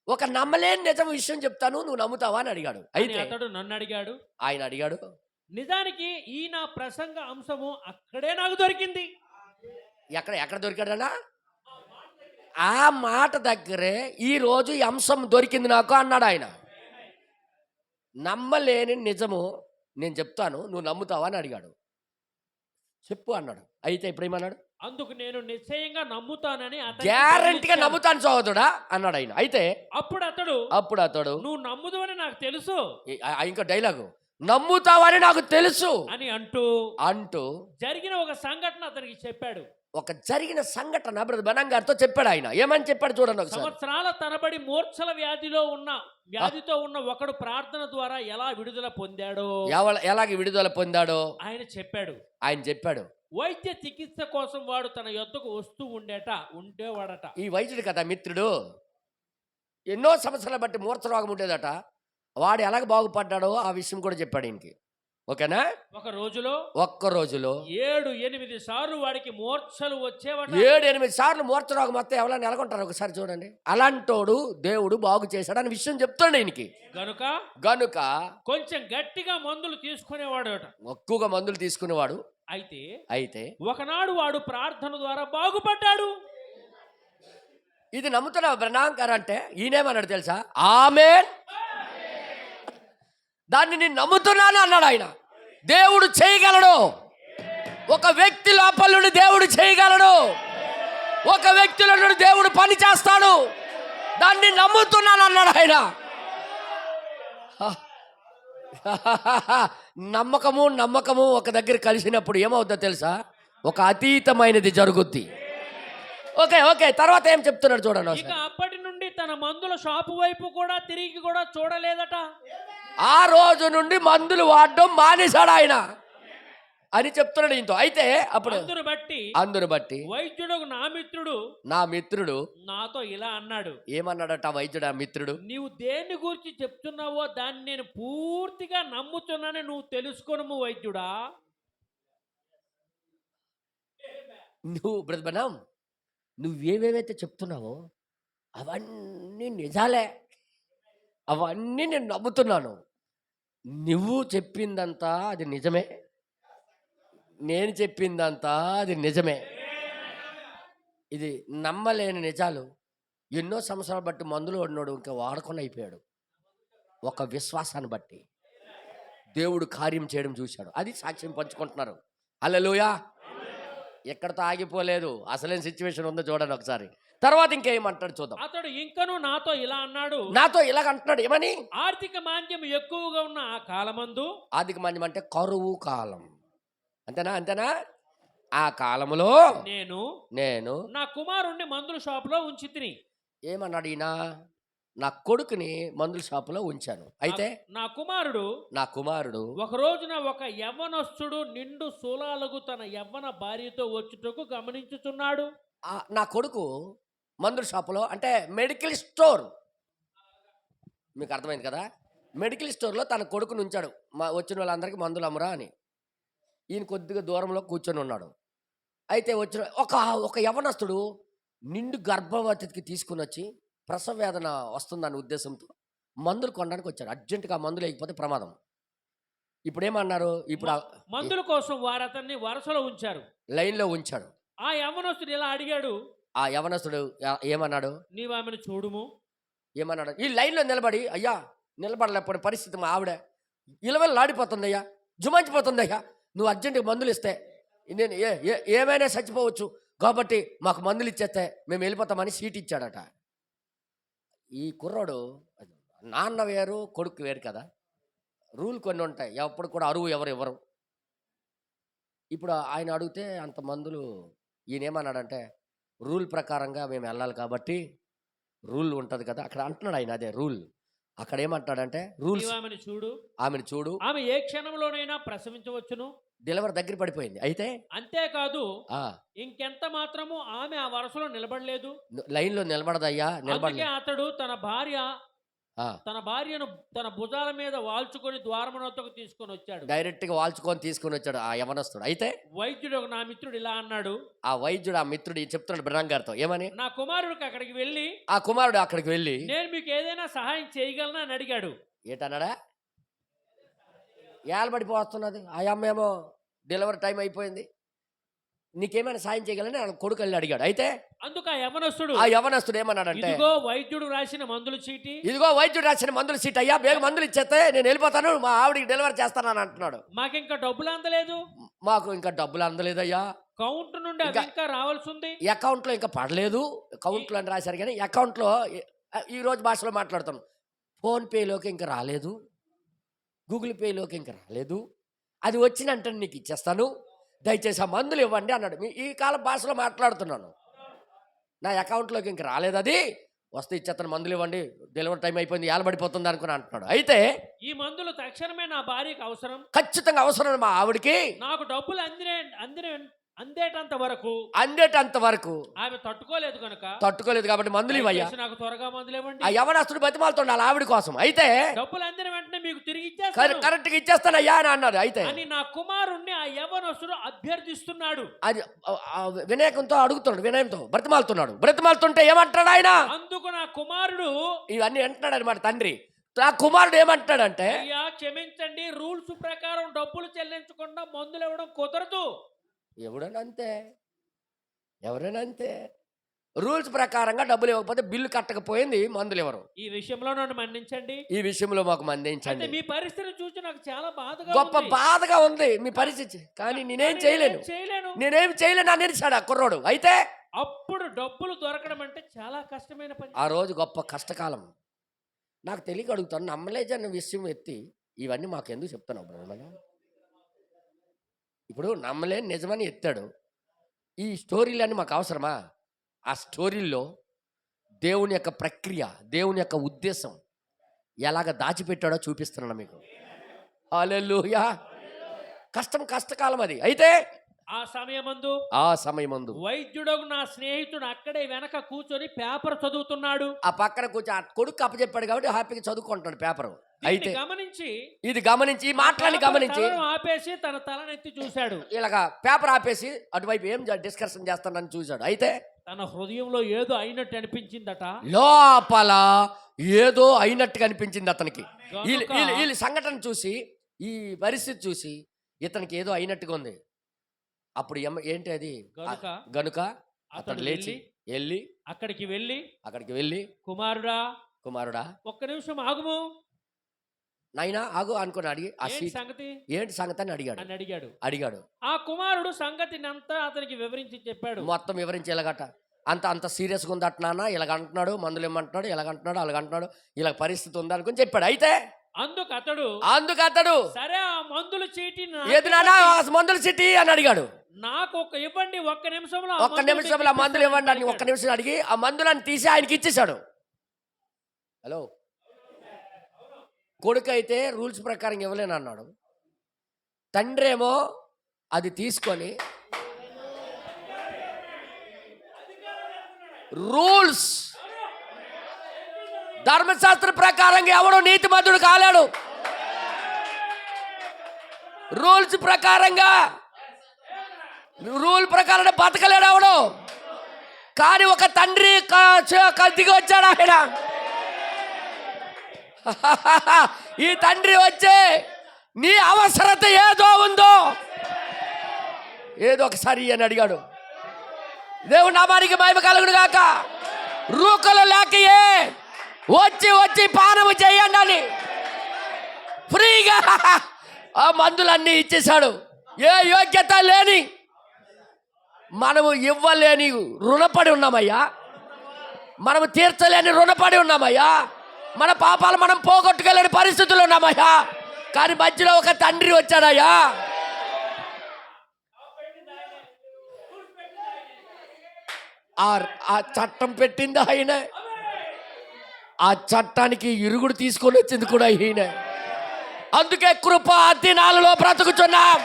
ఒక నమ్మలేని నిజం విషయం చెప్తాను, నువ్వు నమ్ముతావా అని అడిగాడు. అయితే అతడు నన్ను అడిగాడు. ఆయన అడిగాడు. నిజానికి ఈ నా ప్రసంగ అంశము అక్కడే నాకు దొరికింది. ఎక్కడ దొరికాడనా? ఆ మాట దగ్గరే ఈరోజు ఈ అంశం దొరికింది నాకు అన్నాడు ఆయన. నమ్మలేని నిజము నేను చెప్తాను, నువ్వు నమ్ముతావా అని అడిగాడు. చెప్పు అన్నాడు. అయితే ఇప్పుడు ఏమన్నాడు? అందుకు నేను నిశ్చయంగా నమ్ముతానని, గ్యారంటీగా నమ్ముతాను సోదరుడా అన్నాడు ఆయన. అయితే అప్పుడు అతడు నువ్వు నమ్ముదు అని నాకు తెలుసు. ఇంకా డైలాగు, నమ్ముతావని నాకు తెలుసు అని అంటూ జరిగిన ఒక సంఘటన అతనికి చెప్పాడు. ఒక జరిగిన సంఘటన బ్రదర్ బెనం గారితో చెప్పాడు ఆయన. ఏమని చెప్పాడు చూడండి ఒకసారి. సంవత్సరాల తరబడి మూర్ఛల వ్యాధితో ఉన్న ఒకడు ప్రార్థన ద్వారా ఎలా విడుదల పొందాడో, ఎలాగ విడుదల పొందాడో ఆయన చెప్పాడు. వైద్య చికిత్స కోసం వాడు తన యొద్దకు వస్తూ ఉండేవాడట. ఈ వైద్యుడు కదా మిత్రుడు, ఎన్నో సంవత్సరాల బట్టి మూర్ఛ రోగం ఉండేదట. వాడు ఎలాగ బాగుపడ్డాడో ఆ విషయం కూడా చెప్పాడు ఈయనకి. ఓకేనా? ఒక్క రోజులో 7-8 సార్లు వాడికి మూర్ఛలు వచ్చేవాడు. 7-8 సార్లు మూర్ఛ రోగం మొత్తం ఎవరైనా నెలకొంటారు ఒకసారి చూడండి. అలాంటోడు దేవుడు బాగు చేశాడు అని విషయం చెప్తాడు ఈయనకి. గనుక కొంచెం గట్టిగా మందులు తీసుకునేవాడు, ఎక్కువగా మందులు తీసుకునేవాడు. అయితే ఒకనాడు వాడు ప్రార్థన ద్వారా బాగుపడ్డాడు. ఇది నమ్ముతున్నావు బ్రహ్నాం గారు అంటే ఈయనేమన్నాడు తెలుసా? ఆమేన్, దాన్ని నేను నమ్ముతున్నాను అన్నాడు ఆయన. దేవుడు చేయగలడు. ఒక వ్యక్తి లోపల నుండి దేవుడు చేయగలడు. ఒక వ్యక్తిలో నుండి దేవుడు పని చేస్తాడు. దాన్ని నమ్ముతున్నాను అన్నాడు ఆయన. నమ్మకము ఒక దగ్గర కలిసినప్పుడు ఏమవుతుందో తెలుసా? ఒక అతీతమైనది జరుగుద్ది. ఓకే తర్వాత ఏం చెప్తున్నాడు చూడండి. ఇక అప్పటి నుండి తన మందుల షాపు వైపు కూడా తిరిగి కూడా చూడలేదట. ఆ రోజు నుండి మందులు వాడడం మానేశాడు ఆయన అని చెప్తున్నాడు ఇంతో. అయితే అప్పుడు అందును బట్టి వైద్యుడు నా మిత్రుడు నాతో ఇలా అన్నాడు. ఏమన్నాడట వైద్యుడు? ఆ మిత్రుడు, నీవు దేన్ని గురించి చెప్తున్నావో దాన్ని నేను పూర్తిగా నమ్ముతున్నానని నువ్వు తెలుసుకోను వైద్యుడా. నువ్వు బ్రదర్ నువ్వేమేమైతే చెప్తున్నావో అవన్నీ నిజాలే, అవన్నీ నేను నమ్ముతున్నాను. నువ్వు చెప్పిందంతా అది నిజమే, నేను చెప్పిందంతా అది నిజమే. ఇది నమ్మలేని నిజాలు. ఎన్నో సంవత్సరాలు బట్టి మందులు వాడినోడు ఇంకా వాడకుండా అయిపోయాడు. ఒక విశ్వాసాన్ని బట్టి దేవుడు కార్యం చేయడం చూశాడు. అది సాక్ష్యం పంచుకుంటున్నారు. హల్లెలూయా. ఎక్కడితో ఆగిపోలేదు. అసలైన సిచ్యువేషన్ ఉందో చూడండి ఒకసారి. తర్వాత ఇంకేమంటాడు చూద్దాం. అతడు ఇంకను నాతో ఇలా అన్నాడు, నాతో ఇలాగ అంటున్నాడు. ఏమని? ఆర్థిక మాంద్యం ఎక్కువగా ఉన్న ఆ కాలమందు, ఆర్థిక మాంద్యం అంటే కరువు కాలం. అంతేనా? ఆ కాలములో నేను నా కుమారుణ్ణి మందుల షాపులో ఉంచి తిని. ఏమన్నాడు ఈయన? నా కొడుకుని మందుల షాపులో ఉంచాను. అయితే నా కుమారుడు ఒక రోజున ఒక యవ్వనస్తుడు నిండు శూలాలకు తన యవ్వన భార్యతో వచ్చుటకు గమనించుచున్నాడు. నా కొడుకు మందుల షాపులో అంటే మెడికల్ స్టోర్, మీకు అర్థమైంది కదా, మెడికల్ స్టోర్లో తన కొడుకుని ఉంచాడు. వచ్చిన వాళ్ళందరికీ మందులు అమ్మరా అని. ఈయన కొద్దిగా దూరంలో కూర్చొని ఉన్నాడు. అయితే వచ్చిన ఒక యవ్వనస్తుడు నిండు గర్భవతికి తీసుకుని వచ్చి ప్రసవ వేదన వస్తుందన్న ఉద్దేశంతో మందులు కొనడానికి వచ్చాడు. అర్జెంటుగా మందులు లేకపోతే ప్రమాదం. ఇప్పుడు ఏమన్నారు? ఇప్పుడు మందుల కోసం వారు అతన్ని వరుసలో ఉంచారు, లైన్లో ఉంచాడు. ఆ యవ్వనస్తుడు ఇలా అడిగాడు. ఆ యవ్వనస్తుడు ఏమన్నాడు? నీవు ఆమెను చూడుము. ఏమన్నాడు? ఈ లైన్లో నిలబడి, అయ్యా నిలబడలేకపోయిన పరిస్థితి మా ఆవిడ ఇలవెల్లాడిపోతుందయ్యా, జుమాంచిపోతుందయ్యా, నువ్వు అర్జెంటుగా మందులు ఇస్తే నేను ఏమైనా చచ్చిపోవచ్చు కాబట్టి మాకు మందులు ఇచ్చేస్తే మేము వెళ్ళిపోతామని సీట్ ఇచ్చాడట. ఈ కుర్రాడు నాన్న వేరు కొడుకు వేరు కదా, రూల్ కొన్ని ఉంటాయి. ఎప్పుడు కూడా అరువు ఎవరు ఇవ్వరు. ఇప్పుడు ఆయన అడిగితే అంత మందులు ఈయన ఏమన్నాడంటే, రూల్ ప్రకారంగా మేము వెళ్ళాలి కాబట్టి రూల్ ఉంటుంది కదా అక్కడ అంటున్నాడు ఆయన. అదే రూల్. అక్కడ ఏమంటాడంటే రూల్స్. ఆమెను చూడు, ఆమె ఏ క్షణంలోనైనా ప్రసవించవచ్చును. డెలివరీ దగ్గర పడిపోయింది. అయితే అంతేకాదు ఇంకెంత మాత్రము ఆమె ఆ వరుసలో నిలబడలేదు, లైన్లో నిలబడదయ్యా. అతడు తన భార్యను తన భుజాల మీద వాల్చుకొని ద్వారమునొద్దకు తీసుకొని వచ్చాడు. డైరెక్ట్ గా వాల్చుకొని తీసుకొని వచ్చాడు ఆ యవనస్తుడు. అయితే వైద్యుడు నా మిత్రుడు ఇలా అన్నాడు. ఆ వైద్యుడు ఆ మిత్రుడు చెప్తున్నాడు బ్రహ్మ గారితో ఏమని? నా కుమారుడు అక్కడికి వెళ్ళి నేను మీకు ఏదైనా సహాయం చేయగలనా అని అడిగాడు. ఏటన్నాడా? ఏలబడిపోతున్నది ఆ అమ్మేమో, డెలివరీ టైం అయిపోయింది, నీకేమైనా సాయం చేయగలని కొడుకు వెళ్ళి అడిగాడు. అయితే అందుకు ఆ యవనస్తుడు ఏమన్నాడంటే, ఇదిగో వైద్యుడు రాసిన మందుల చీటి, అయ్యా బేగ మందులు ఇచ్చేస్తే నేను వెళ్ళిపోతాను, మా ఆవిడికి డెలివరీ చేస్తానని అంటున్నాడు. మాకు ఇంకా డబ్బులు అందలేదయ్యా, కౌంట్ నుండి ఇంకా రావాల్సి ఉంది, అకౌంట్ లో ఇంకా పడలేదు. కౌంట్ లో అని రాశారు కానీ అకౌంట్ లో ఈ రోజు భాషలో మాట్లాడుతాం, ఫోన్ పేలోకి ఇంకా రాలేదు, గూగుల్ పేలోకి ఇంకా రాలేదు, అది వచ్చినంటే నీకు ఇచ్చేస్తాను, దయచేసి ఆ మందులు ఇవ్వండి అన్నాడు. ఈ కాల భాషలో మాట్లాడుతున్నాను. నా అకౌంట్లోకి ఇంక రాలేదు, అది వస్తే ఇచ్చేస్తాను, మందులు ఇవ్వండి, డెలివరీ టైం అయిపోయింది, ఏలబడిపోతుంది అనుకుని అంటున్నాడు. అయితే ఈ మందులు తక్షణమే నా భార్యకి అవసరం, ఖచ్చితంగా అవసరం మా ఆవిడికి, నాకు డబ్బులు అందేటంత వరకు ఆమె తట్టుకోలేదు కాబట్టి మందులు ఇవ్వయ్యా, నాకు త్వరగా మందులు ఇవ్వండి. ఆ యవనస్తుడు బతిమాలుతున్నాడు ఆవిడ కోసం. అయితే డబ్బులు అందిన వెంటనే మీకు తిరిగి ఇచ్చేస్తాను, కరెక్ట్ గా ఇచ్చేస్తానయ్యా అని అన్నాడు. అయితే అని నా కుమారుణ్ణి ఆ యవనస్తుడు అభ్యర్థిస్తున్నాడు. అది వినయంతో అడుగుతున్నాడు, వినయంతో బ్రతిమాలుతుంటే ఏమంటాడు ఆయన? అందుకు నా కుమారుడు ఇవన్నీ అంటున్నాడు అనమాట తండ్రి. ఆ కుమారుడు ఏమంటాడంటే, అయ్యా క్షమించండి, రూల్స్ ప్రకారం డబ్బులు చెల్లించకుండా మందులు ఇవ్వడం కుదరదు. ఎవరైనా అంతే, రూల్స్ ప్రకారంగా డబ్బులు ఇవ్వకపోతే బిల్లు కట్టకపోయింది మందులు ఇవ్వరు. ఈ విషయంలో నన్ను మన్నించండి, ఈ విషయంలో మాకు మన్నించండి. మీ పరిస్థితిని చూసి నాకు చాలా బాధగా ఉంది మీ పరిస్థితి, కానీ నేనేం చేయలేను అని అనిచాడు ఆ కుర్రోడు. అయితే అప్పుడు డబ్బులు దొరకడం అంటే చాలా కష్టమైన పని. ఆ రోజు గొప్ప కష్టకాలం. నాకు తెలియక అడుగుతాను, నమ్మలేజన్న విషయం ఎత్తి ఇవన్నీ మాకు ఎందుకు చెప్తున్నావు? ఇప్పుడు నమ్మలేని నిజమని ఎత్తాడు. ఈ స్టోరీలన్నీ మాకు అవసరమా? ఆ స్టోరీల్లో దేవుని యొక్క ప్రక్రియ, దేవుని యొక్క ఉద్దేశం ఎలాగ దాచిపెట్టాడో చూపిస్తున్నాను మీకు. హల్లెలూయా. కష్టకాలం అది. అయితే ఆ సమయమందు వైద్యుడు నా స్నేహితుడు అక్కడే వెనక కూర్చొని పేపర్ చదువుతున్నాడు. ఆ పక్కన కూర్చొని ఆ కొడుకు అప్పచెప్పాడు కాబట్టి హ్యాపీగా చదువుకుంటాడు పేపర్. అయితే ఇది గమనించి ఈ మాటలని గమనించి ఆపేసి తన తలనెత్తి చూశాడు. ఇలాగా పేపర్ ఆపేసి అటువైపు ఏం డిస్కషన్ చేస్తానని చూశాడు. అయితే తన హృదయంలో ఏదో అయినట్టు అనిపించిందట, లోపల ఏదో అయినట్టుగా అనిపించింది అతనికి. ఈ సంఘటన చూసి, ఈ పరిస్థితి చూసి ఇతనికి ఏదో అయినట్టుగా ఉంది. అప్పుడు ఏంటి అది? గనుక అతడు లేచి వెళ్ళి అక్కడికి వెళ్ళి కుమారుడా ఒక్క నిమిషం ఆగుము, నాయనా ఆగు అనుకుని అడిగి ఏంటి సంగతి అని అడిగాడు. ఆ కుమారుడు సంగతిని అంతా అతనికి వివరించి చెప్పాడు. మొత్తం వివరించి ఎలాగట అంత సీరియస్గా ఉంది అట్ నాన్న, ఇలాగంటున్నాడు, మందులు ఇమ్మంటున్నాడు, ఇలాగంటున్నాడు, అలాగంటున్నాడు, ఇలా పరిస్థితి ఉంది అనుకుని చెప్పాడు. అయితే అందుకు అతడు సరే ఆ మందుల చీటి ఏది నాన్న మందుల చీటి అని అడిగాడు. నాకు ఇవ్వండి, ఒక్క నిమిషంలో ఆ మందులు ఇవ్వండి అని ఒక్క నిమిషం అడిగి ఆ మందులను తీసి ఆయనకి ఇచ్చేశాడు. హలో, కొడుకు అయితే రూల్స్ ప్రకారం ఇవ్వలేను అన్నాడు. తండ్రి ఏమో అది తీసుకొని రూల్స్ ధర్మశాస్త్ర ప్రకారంగా ఎవడు నీతిమంతుడు కాలేడు. రూల్ ప్రకారం బతకలేడు ఎవడు. కానీ ఒక తండ్రి దిగి వచ్చాడు ఆయన. ఈ తండ్రి వచ్చే నీ అవసరత ఏదో ఉందో ఏదో ఒకసారి అని అడిగాడు. దేవుని నామానికి మహిమ కలుగును గాక. రూకలు లేకయే వచ్చి పానము చేయండి అని ఫ్రీగా ఆ మందులన్నీ ఇచ్చేశాడు. ఏ యోగ్యత లేని మనము ఇవ్వలేని రుణపడి ఉన్నామయ్యా, మనము తీర్చలేని రుణపడి ఉన్నామయ్యా, మన పాపాలు మనం పోగొట్టుకెళ్ళని పరిస్థితులు ఉన్నామయ్యా. కానీ మధ్యలో ఒక తండ్రి వచ్చాడయ్యా. ఆ చట్టం పెట్టింది ఆయన, ఆ చట్టానికి ఇరుగుడు తీసుకొని వచ్చింది కూడా ఈయన. అందుకే కృప దినాలలో బ్రతుకుతున్నాం.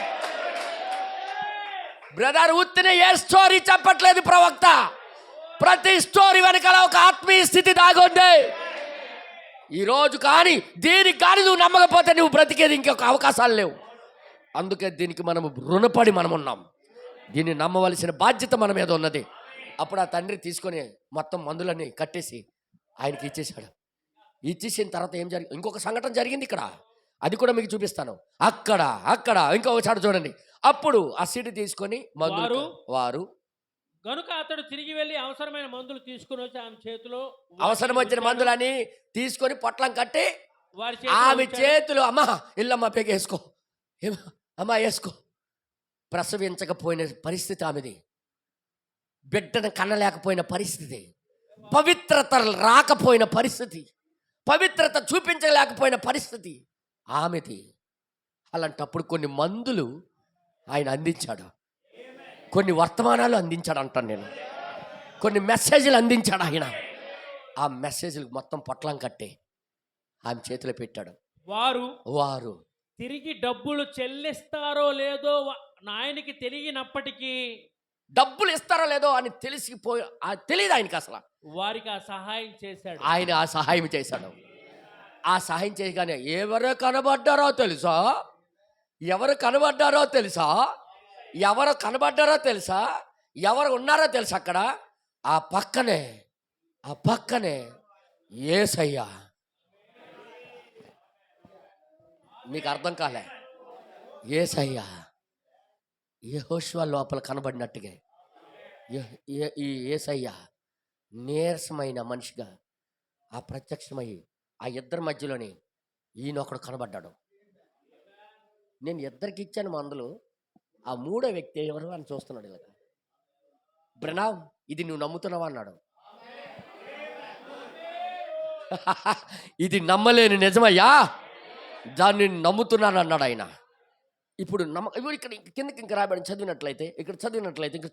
బ్రదర్, ఉత్తిన ఏ స్టోరీ చెప్పట్లేదు ప్రవక్త. ప్రతి స్టోరీ వెనకాల ఒక ఆత్మీయ స్థితి దాగుంది. ఈరోజు కానీ దీనికి కానీ నువ్వు నమ్మకపోతే నువ్వు బ్రతికేది ఇంకొక అవకాశాలు లేవు. అందుకే దీనికి మనము రుణపడి మనం ఉన్నాం. దీన్ని నమ్మవలసిన బాధ్యత మన మీద ఉన్నది. అప్పుడు ఆ తండ్రి తీసుకొని మొత్తం మందులన్నీ కట్టేసి ఆయనకి ఇచ్చేసాడు. ఇచ్చేసిన తర్వాత ఏం జరిగింది, ఇంకొక సంఘటన జరిగింది ఇక్కడ, అది కూడా మీకు చూపిస్తాను. అక్కడ ఇంకొకసారి చూడండి. అప్పుడు ఆ సీటు తీసుకొని వారు కనుక అతడు తిరిగి వెళ్ళి అవసరమైన మందులు తీసుకుని వచ్చి ఆమె చేతిలో అవసరం వచ్చిన మందులని తీసుకొని పొట్లం కట్టి ఆమె చేతులు, అమ్మా ఇల్లమ్మా వేసుకో, అమ్మా వేసుకో. ప్రసవించకపోయిన పరిస్థితి ఆమెది, బిడ్డను కన్నలేకపోయిన పరిస్థితి, పవిత్రత రాకపోయిన పరిస్థితి, పవిత్రత చూపించలేకపోయిన పరిస్థితి ఆమెది. అలాంటప్పుడు కొన్ని మందులు ఆయన అందించాడు, కొన్ని వర్తమానాలు అందించాడు అంటాను నేను, కొన్ని మెసేజ్లు అందించాడు ఆయన. ఆ మెసేజ్లు మొత్తం పొట్లం కట్టి ఆమె చేతిలో పెట్టాడు. వారు తిరిగి డబ్బులు చెల్లిస్తారో లేదో ఆయనకి తెలియనప్పటికీ, డబ్బులు ఇస్తారో లేదో అని తెలియదు ఆయనకి అసలు. వారికి ఆ సహాయం చేశాడు. ఆయన ఆ సహాయం చేశాడు. ఆ సహాయం చేయగానే ఎవరు కనబడ్డారో తెలుసా, ఎవరు కనబడ్డారో తెలుసా, ఎవరు ఉన్నారో తెలుసా అక్కడ. ఆ పక్కనే యేసయ్య. మీకు అర్థం కాలే? యేసయ్య యెహోషువ లోపల కనబడినట్టుగా ఈ యేసయ్య నీరసమైన మనిషిగా ఆ ప్రత్యక్షమై ఆ ఇద్దరి మధ్యలోని ఈయనొకడు కనబడ్డాడు. నేను ఇద్దరికి ఇచ్చాను మందులు, ఆ మూడో వ్యక్తి ఎవరు అని చూస్తున్నాడు. ఇలా బ్రనామ్, ఇది నువ్వు నమ్ముతున్నావా అన్నాడు. ఇది నమ్మలేని నిజమయ్యా, దాన్ని నమ్ముతున్నాను అన్నాడు ఆయన. ఇప్పుడు ఇక్కడ కిందకి ఇంకా రాబడి చదివినట్లయితే ఇక్కడ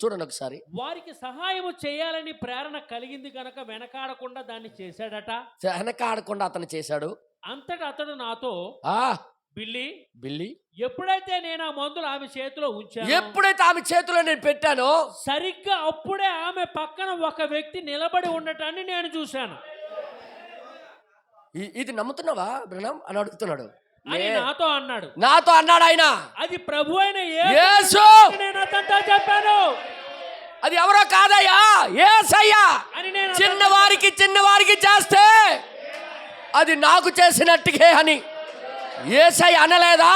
చూడండి ఒకసారి. వారికి సహాయం చేయాలని ప్రేరణ కలిగింది కనుక వెనకాడకుండా దాన్ని చేశాడట. వెనకాడకుండా అతను చేశాడు. అంతటా అతడు నాతో, బిల్లి ఎప్పుడైతే నేను ఆ మందులు ఆమె చేతిలో ఉంచాను, ఎప్పుడైతే ఆమె చేతిలో నేను పెట్టానో సరిగ్గా అప్పుడే ఆమె పక్కన ఒక వ్యక్తి నిలబడి ఉండటాన్ని నేను చూశాను. ఇది నమ్ముతున్నావా బ్రహ్మం అని అడుగుతున్నాడు. నాతో అన్నాడు ఆయన. అది ప్రభు అయిన యేసు. నేను అతనితో చెప్పాను, అది ఎవరో కాదయ్యా, యేసయ్య. చిన్నవారికి చేస్తే అది నాకు చేసినట్టుగా అని యేసయ్య అనలేదా?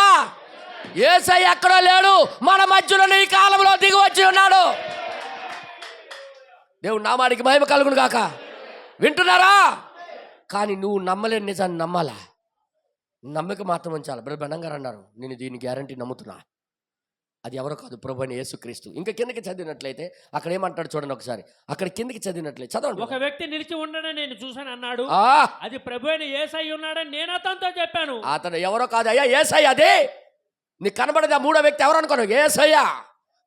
యేసయ్య ఎక్కడో లేడు, మన మధ్యలో ఈ కాలంలో దిగి వచ్చి ఉన్నాడు. దేవుడు నామానికి మహిమ కలుగును గాక. వింటున్నారా? కానీ నువ్వు నమ్మలేని నిజాన్ని నమ్మాలా, నమ్మక మాత్రం ఉంచాలి. బ్రదర్ బెన్నం గారు అన్నారు, నేను దీని గ్యారంటీ నమ్ముతున్నా. అది ఎవరో కాదు, ప్రభు అయిన యేసుక్రీస్తు. ఇంకా కిందకి చదివినట్లయితే అక్కడ ఏమంటాడు చూడండి ఒకసారి. అక్కడ కిందకి చదివినట్లయితే చదవండి. ఒక వ్యక్తి నిలిచి ఉండడం నేను చూశాను అన్నాడు. ఆ, అది ప్రభు అయిన యేసయ్య ఉన్నాడని నేను అతనితో చెప్పాను. అతను ఎవరో కాదు అయ్యా, యేసయ్య. అదే నీకు కనబడేది ఆ మూడో వ్యక్తి ఎవరు అనుకోను, యేసయ్య.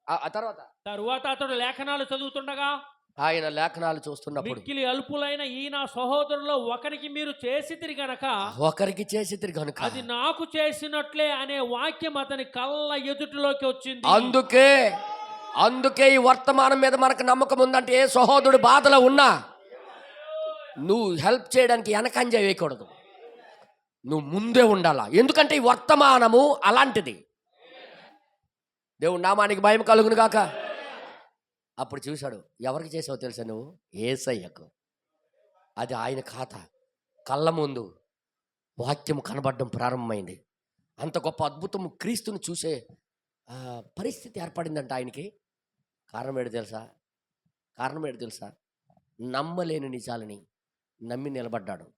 ఆ తరువాత అతడు లేఖనాలు చదువుతుండగా ఆయన లేఖనాలు చూస్తున్నప్పుడు, మిక్కిలి అల్పులైన ఈ నా సహోదరులో ఒకరికి మీరు చేసితిరి గనక ఒకరికి చేసి తిరిగి కనుక అది నాకు చేసినట్లే అనే వాక్యం అతని కళ్ళ ఎదుటిలోకి వచ్చింది. అందుకే ఈ వర్తమానం మీద మనకు నమ్మకం ఉందంటే, ఏ సహోదరుడు బాధలో ఉన్నా నువ్వు హెల్ప్ చేయడానికి వెనకంజ వేయకూడదు, నువ్వు ముందే ఉండాలా. ఎందుకంటే ఈ వర్తమానము అలాంటిది. దేవుడు నామానికి భయం కలుగును గాక. అప్పుడు చూశాడు, ఎవరికి చేసావు తెలుసా నువ్వు? యేసయ్యకు. అది ఆయన ఖాతా. కళ్ళ ముందు వాక్యం కనబడడం ప్రారంభమైంది. అంత గొప్ప అద్భుతం, క్రీస్తుని చూసే పరిస్థితి ఏర్పడిందంట ఆయనకి. కారణం ఏంటి తెలుసా? నమ్మలేని నిజాలని నమ్మి నిలబడ్డాడు.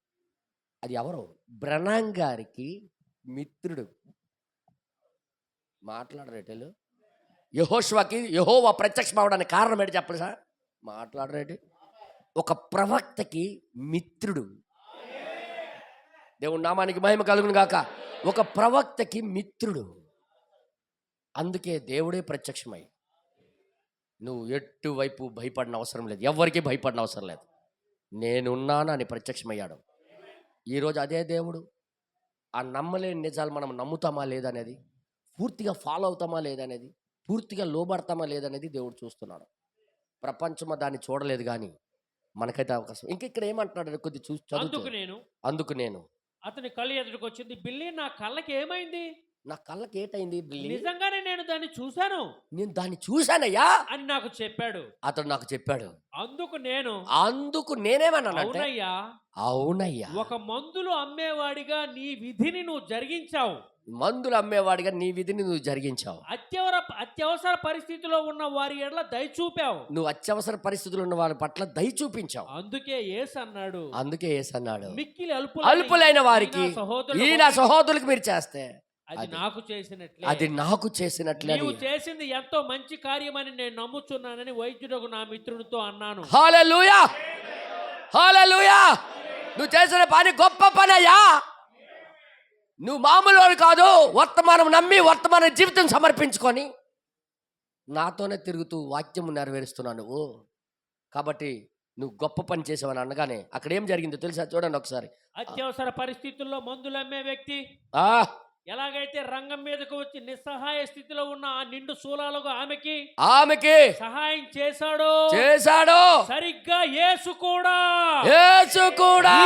అది ఎవరు? బ్రనాం గారికి మిత్రుడు. మాట్లాడరేటలు యెహోషువకి యెహోవా ప్రత్యక్షం అవడానికి కారణం ఏంటి చెప్పండి సార్? మాట్లాడరేటి? ఒక ప్రవక్తకి మిత్రుడు. దేవుని నామానికి మహిమ కలుగును గాక. ఒక ప్రవక్తకి మిత్రుడు. అందుకే దేవుడే ప్రత్యక్షమై, నువ్వు ఎటువైపు భయపడిన అవసరం లేదు, ఎవరికి భయపడిన అవసరం లేదు, నేనున్నాను అని ప్రత్యక్షమయ్యాడు. ఈరోజు అదే దేవుడు. ఆ నమ్మలేని నిజాలు మనం నమ్ముతామా లేదనేది, పూర్తిగా ఫాలో అవుతామా లేదనేది, పూర్తిగా లోబడతామా లేదనేది దేవుడు చూస్తున్నాడు. ప్రపంచము దాన్ని చూడలేదు, కానీ మనకైతే అవకాశం. ఇంకా ఇక్కడ ఏమంటున్నాడు కొద్ది చూసి చదువు. అందుకు నేను అతని కళ్ళు ఎదుటికి వచ్చింది. బిల్లి, నా కళ్ళకి ఏమైంది? నా కళ్ళకి ఏటైంది బిల్లి? నిజంగానే నేను దాన్ని చూశాను. నేను దాన్ని చూశానయ్యా అని నాకు చెప్పాడు. అతడు నాకు చెప్పాడు. అందుకు నేనేమన్నానంటే, అవునయ్యా, ఒక మందులు అమ్మేవాడిగా నీ విధిని నువ్వు జరిగించావు. మందులు అమ్మేవాడిగా నీ విధిని నువ్వు జరిగించావు. అత్యవసర పరిస్థితిలో ఉన్న వారి ఎడల దయ చూపావు. నువ్వు అత్యవసర పరిస్థితులు ఉన్న వారి పట్ల దయ చూపించావు. అందుకే యేసు అన్నాడు, మిక్కిలి అల్పులైన వారికి, ఈ నా సహోదరులకు మీరు చేస్తే అది నాకు చేసినట్లే. నీవు చేసింది ఎంతో మంచి కార్యమని నేను నమ్ముచున్నానని వైద్యుడు నా మిత్రునితో అన్నాను. హల్లెలూయా, హల్లెలూయా. నువ్వు చేసిన పని గొప్ప పని అయ్యా. నువ్వు మామూలు కాదు. వర్తమానం నమ్మి వర్తమాన జీవితం సమర్పించుకొని నాతోనే తిరుగుతూ వాక్యము నెరవేరుస్తున్నావు నువ్వు. కాబట్టి నువ్వు గొప్ప పని చేసావని అనగానే అక్కడ ఏం జరిగిందో తెలుసా? చూడండి ఒకసారి. అత్యవసర పరిస్థితుల్లో మందులు అమ్మే వ్యక్తి ఎలాగైతే రంగం మీదకు వచ్చి నిస్సహాయ స్థితిలో ఉన్న ఆ నిండు శూలాలకు ఆమెకి సహాయం చేశాడు. సరిగ్గా యేసు కూడా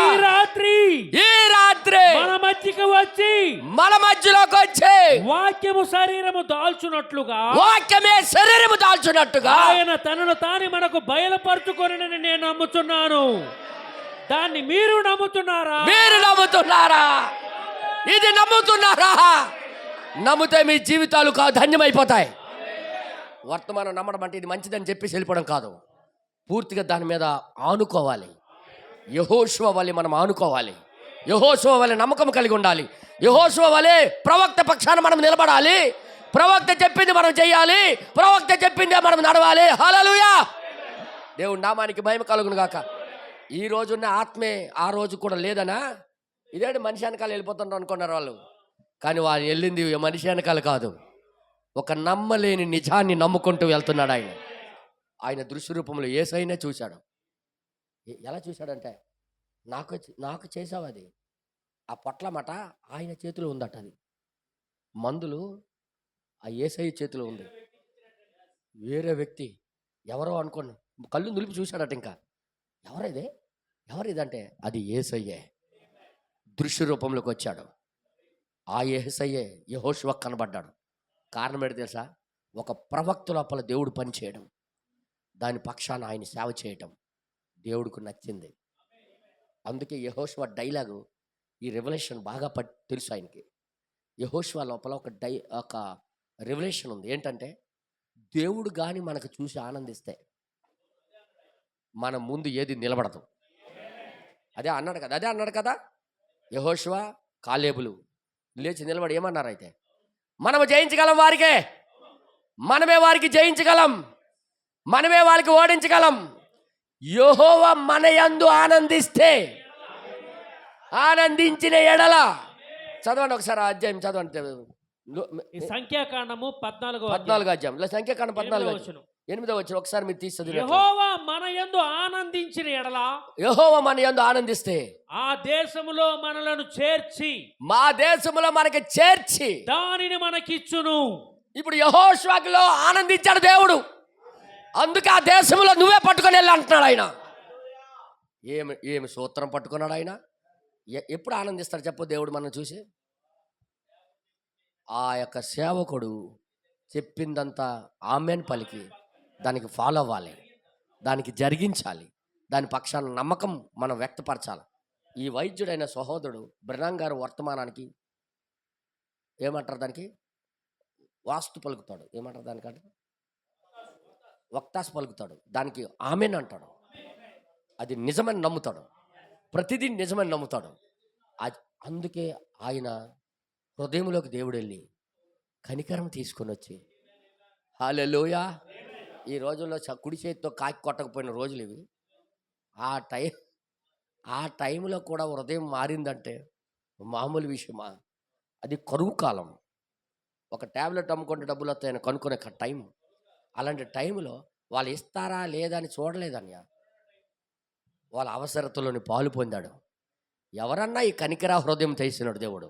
ఈ రాత్రి మన మధ్యలోకి వచ్చి వాక్యమే శరీరము దాల్చున్నట్లుగా ఆయన తనను తాను మనకు బయలుపరుచుకొనని నేను నమ్ముతున్నాను. దాన్ని మీరు నమ్ముతున్నారా? ఇది నమ్ముతున్నారా? నమ్మితే మీ జీవితాలు ధన్యమైపోతాయి. వర్తమానం నమ్మడం అంటే ఇది మంచిదని చెప్పేసి వెళ్ళిపోవడం కాదు. పూర్తిగా దాని మీద ఆనుకోవాలి. యెహోషువ వలె మనం ఆనుకోవాలి. యెహోషువ వలె నమ్మకం కలిగి ఉండాలి. యెహోషువ వలె ప్రవక్త పక్షాన మనం నిలబడాలి. ప్రవక్త చెప్పింది మనం చేయాలి. ప్రవక్త చెప్పిందే మనం నడవాలి. హల్లెలూయా. దేవుని నామానికి మహిమ కలుగును గాక. ఈ రోజున్న ఆత్మే ఆ రోజు కూడా లేదనా? ఇదేంటి మనిషి వెనకాల వెళ్ళిపోతుంటారు అనుకున్నారు వాళ్ళు. కానీ వాళ్ళు వెళ్ళింది మనిషి వెనకాల కాదు, ఒక నమ్మలేని నిజాన్ని నమ్ముకుంటూ వెళ్తున్నాడు ఆయన. ఆయన దృశ్య రూపంలో యేసయ్యనే చూశాడు. ఎలా చూశాడంటే, నాకు చేసావు అది. ఆ పొట్లమాట ఆయన చేతిలో ఉందట. అది మందులు ఆ యేసయ్య చేతిలో ఉంది. వేరే వ్యక్తి ఎవరో అనుకోండి, కళ్ళు నిలిపి చూశాడట. ఇంకా ఎవరిదంటే అది యేసయ్యే. దృశ్య రూపంలోకి వచ్చాడు. ఆ యేసయ్యే యెహోషువకు కనబడ్డాడు. కారణం ఏంటి తెలుసా? ఒక ప్రవక్త లోపల దేవుడు పని చేయడం, దాని పక్షాన ఆయన సేవ చేయటం దేవుడికి నచ్చింది. అందుకే యెహోషువ డైలాగు, ఈ రెవల్యూషన్ బాగా తెలుసు ఆయనకి. యెహోషువ లోపల ఒక రెవల్యూషన్ ఉంది. ఏంటంటే, దేవుడు కానీ మనకు చూసి ఆనందిస్తే, మన ముందు ఏది నిలబడదు. అదే అన్నాడు కదా యెహోషువ కాలేబులు లేచి నిలబడి ఏమన్నారు? అయితే మనము జయించగలం, మనమే వారికి జయించగలం, మనమే వారికి ఓడించగలం. యెహోవా మన యందు ఆనందించిన ఎడల. చదవండి ఒకసారి అధ్యాయం చదవండి. ఈ సంఖ్యాకాండము 14వ 14 అధ్యాయం సంఖ్యాకాండం 14 వచనం. 8వ వచనం ఒకసారి మీరు తీస్తుంది. యెహోవా మన యందు ఆనందించిన ఎడల, యెహోవా మన యందు ఆనందిస్తే ఆ దేశములో మనలను చేర్చి, మా దేశములో మనకి చేర్చి దానిని మనకిచ్చును. ఇప్పుడు యెహోషువలో ఆనందించాడు దేవుడు. అందుకే ఆ దేశంలో నువ్వే పట్టుకొని వెళ్ళి అంటున్నాడు ఆయన. ఏమి సూత్రం పట్టుకున్నాడు ఆయన. ఎప్పుడు ఆనందిస్తాడు చెప్పు దేవుడు మనం చూసి? ఆ యొక్క సేవకుడు చెప్పిందంతా ఆమెన్ పలికి దానికి ఫాలో అవ్వాలి, దానికి జరిగించాలి, దాని పక్షాన నమ్మకం మనం వ్యక్తపరచాలి. ఈ వైద్యుడైన సహోదరుడు బ్రహ్నాం గారు వర్తమానానికి ఏమంటారు? దానికి వాస్తు పలుకుతాడు. ఏమంటారు దానికంటే? వక్తాస్ పలుకుతాడు. దానికి ఆమెన్ అంటాడు. అది నిజమని నమ్ముతాడు, ప్రతిదీ నిజమని నమ్ముతాడు. అందుకే ఆయన హృదయంలోకి దేవుడు వెళ్ళి కనికరం తీసుకొని వచ్చి, హల్లెలూయా. ఈ రోజుల్లో కుడి చేతితో కాకి కొట్టకపోయిన రోజులు ఇవి. ఆ టైంలో కూడా హృదయం మారిందంటే మామూలు విషయమా? అది కరువు కాలం. ఒక ట్యాబ్లెట్ అమ్ముకుంటే డబ్బులు వస్తాయని కనుక్కునే టైం. అలాంటి టైంలో వాళ్ళు ఇస్తారా లేదా అని చూడలేదన్య. వాళ్ళ అవసరతలోని పాలు పొందాడు. ఎవరన్నా ఈ కనికర హృదయం చేసినాడు దేవుడు.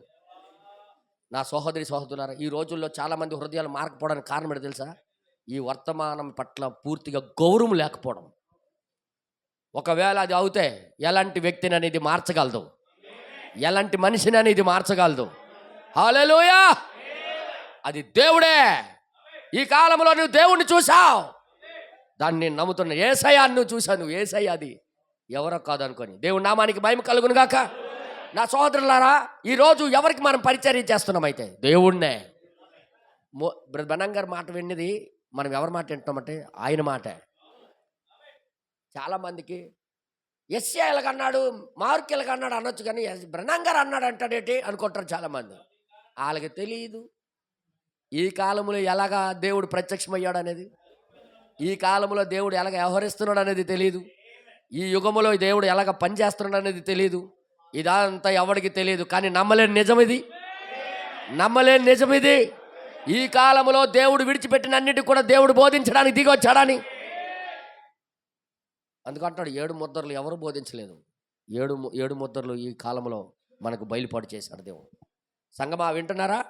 నా సహోదరులారా, ఈ రోజుల్లో చాలామంది హృదయాలు మారకపోవడానికి కారణం ఏంటో తెలుసా? ఈ వర్తమానం పట్ల పూర్తిగా గౌరవం లేకపోవడం. ఒకవేళ అది అవుతే ఎలాంటి వ్యక్తిని అనేది మార్చగలదు, ఎలాంటి మనిషిని అనేది మార్చగలదు. హల్లెలూయా. అది దేవుడే. ఈ కాలంలో నువ్వు దేవుణ్ణి చూసావు, దాన్ని నేను నమ్ముతున్నా. యేసయ్య నువ్వు చూసావు, నువ్వు యేసయ్య అది ఎవరో కాదనుకొని. దేవుడి నామానికి మహిమ కలుగును గాక. నా సహోదరులారా, ఈరోజు ఎవరికి మనం పరిచర్య చేస్తున్నాం? అయితే దేవుణ్ణే. బ్రహ్మణం గారి మాట విన్నది మనం ఎవరి మాట వింటున్నామంటే ఆయన మాటే. చాలామందికి ఎస్ఏ ఎలాగన్నాడు, మార్క్ ఎలాగన్నాడు అనొచ్చు, కానీ బ్రహ్మణం గారు అన్నాడు అంటాడేంటి అనుకుంటారు చాలామంది. వాళ్ళకి తెలియదు ఈ కాలంలో ఎలాగా దేవుడు ప్రత్యక్షమయ్యాడు అనేది, ఈ కాలంలో దేవుడు ఎలాగ వ్యవహరిస్తున్నాడు అనేది తెలియదు, ఈ యుగములో దేవుడు ఎలాగ పనిచేస్తున్నాడు అనేది తెలియదు. ఇదంతా ఎవరికి తెలియదు. కానీ నమ్మలేని నిజం ఇది. ఈ కాలంలో దేవుడు విడిచిపెట్టిన అన్నిటి కూడా దేవుడు బోధించడానికి దిగి వచ్చాడని. అందుకంటాడు 7 ముద్రలు ఎవరు బోధించలేదు. 7 ముద్రలు ఈ కాలంలో మనకు బయలుపాటు చేశాడు దేవుడు. సంగమా వింటున్నారా?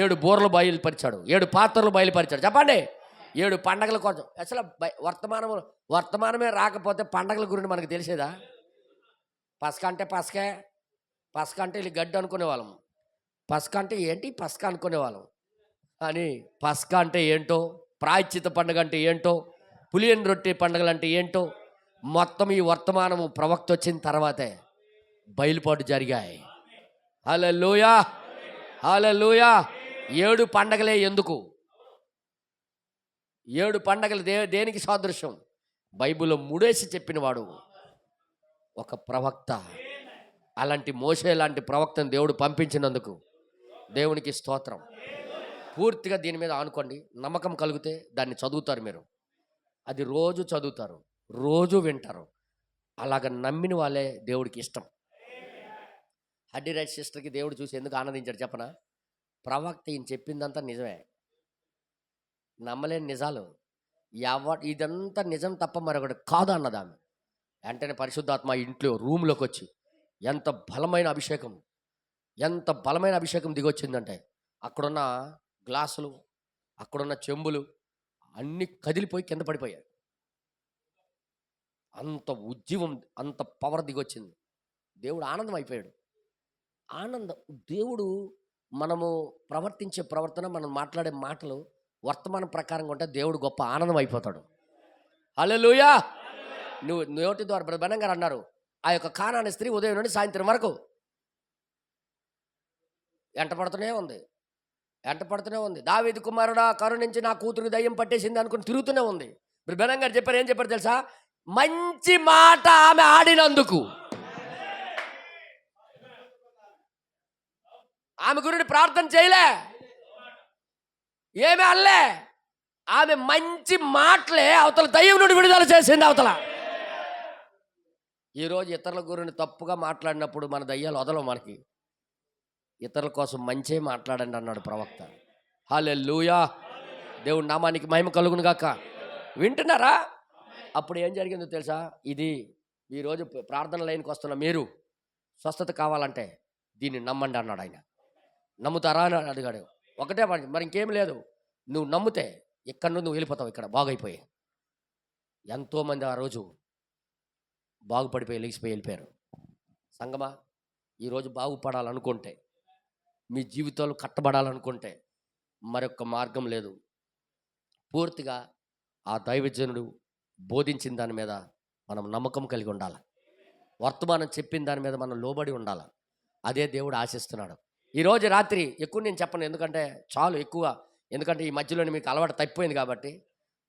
7 బూరలు బయలుపరిచాడు, 7 పాత్రలు బయలుపరిచాడు. చెప్పండి, 7 పండగల కోసం. అసలు వర్తమానమే రాకపోతే పండగల గురించి మనకు తెలిసేదా? పసక అంటే పసక అంటే వీళ్ళు గడ్డి అనుకునేవాళ్ళం. పసక అంటే ఏంటి పసక అనుకునేవాళ్ళం. అని పసక అంటే ఏంటో, ప్రాయశ్చిత పండుగ అంటే ఏంటో, పులియన్ రొట్టె పండుగలు అంటే ఏంటో మొత్తం ఈ వర్తమానము ప్రవక్త వచ్చిన తర్వాతే బయలుపాటు జరిగాయి. హల్లెలూయా, హల్లెలూయా. 7 పండగలే ఎందుకు? 7 పండగలు దేనికి సాదృశ్యం? బైబిల్లో ముడేసి చెప్పినవాడు ఒక ప్రవక్త. అలాంటి మోషే లాంటి ప్రవక్తను దేవుడు పంపించినందుకు దేవునికి స్తోత్రం. పూర్తిగా దీని మీద ఆనుకోండి. నమ్మకం కలిగితే దాన్ని చదువుతారు మీరు. అది రోజు చదువుతారు, రోజు వింటారు. అలాగ నమ్మిన వాళ్ళే దేవుడికి ఇష్టం. హడ్డీ రైట్ సిస్టర్కి దేవుడు చూసి ఎందుకు ఆనందించాడు చెప్పనా? ప్రవక్త ఈయన చెప్పిందంతా నిజమే, నమ్మలేని నిజాలు. ఇదంతా నిజం తప్ప మరొకటి కాదు అన్నది ఆమె. వెంటనే పరిశుద్ధాత్మ ఇంట్లో రూమ్లోకి వచ్చి ఎంత బలమైన అభిషేకం దిగొచ్చిందంటే అక్కడున్న గ్లాసులు, అక్కడున్న చెంబులు అన్నీ కదిలిపోయి కింద పడిపోయాయి. అంత ఉజ్జీవం, అంత పవర్ దిగొచ్చింది. దేవుడు ఆనందం అయిపోయాడు. దేవుడు మనము ప్రవర్తించే ప్రవర్తన, మనం మాట్లాడే మాటలు వర్తమానం ప్రకారంగా ఉంటే దేవుడు గొప్ప ఆనందం అయిపోతాడు. హల్లెలూయా. నువ్వు నోటి ద్వారా బ్రహ్మణం గారు అన్నారు, ఆ యొక్క కానాని స్త్రీ ఉదయం నుండి సాయంత్రం వరకు ఎంట పడుతూనే ఉంది. దావీదు కుమారుడా కరుణించి నా కూతురు దయ్యం పట్టేసింది అనుకుని తిరుగుతూనే ఉంది. బ్రహ్మణం గారు చెప్పారు, ఏం చెప్పారు తెలుసా? మంచి మాట ఆమె ఆడినందుకు. ఆమె గురించి ప్రార్థన చేయలే, ఏమి అనలే. ఆమె మంచి మాటలే అవతల దయ్యం నుండి విడుదల చేసింది. అవతల ఈరోజు ఇతరుల గురించి తప్పుగా మాట్లాడినప్పుడు మన దయ్యాలు వదలవు. మనకి ఇతరుల కోసం మంచే మాట్లాడండి అన్నాడు ప్రవక్త. హల్లెలూయా, దేవుడి నామానికి మహిమ కలుగును గాక. వింటున్నారా? అప్పుడు ఏం జరిగిందో తెలుసా? ఇది ఈరోజు ప్రార్థన లైన్కి వస్తున్న మీరు స్వస్థత కావాలంటే దీన్ని నమ్మండి అన్నాడు ఆయన. నమ్ముతారా అని అడిగాడు. ఒకటే మరి ఇంకేం లేదు. నువ్వు నమ్మితే ఇక్కడ నుండి నువ్వు వెళ్ళిపోతావు, ఇక్కడ బాగైపోయి. ఎంతోమంది ఆ రోజు బాగుపడిపోయి లేచిపోయి వెళ్ళిపోయారు. సంగమా, ఈరోజు బాగుపడాలనుకుంటే, మీ జీవితాలు కట్టబడాలనుకుంటే మరొక మార్గం లేదు. పూర్తిగా ఆ దైవజనుడు బోధించిన దాని మీద మనం నమ్మకం కలిగి ఉండాలి. వర్తమానం చెప్పిన దాని మీద మనం లోబడి ఉండాలి. అదే దేవుడు ఆశిస్తున్నాడు. ఈరోజు రాత్రి ఎక్కువ నేను చెప్పను, ఎందుకంటే చాలు ఎక్కువ. ఎందుకంటే ఈ మధ్యలోనే మీకు అలవాటు తప్పిపోయింది కాబట్టి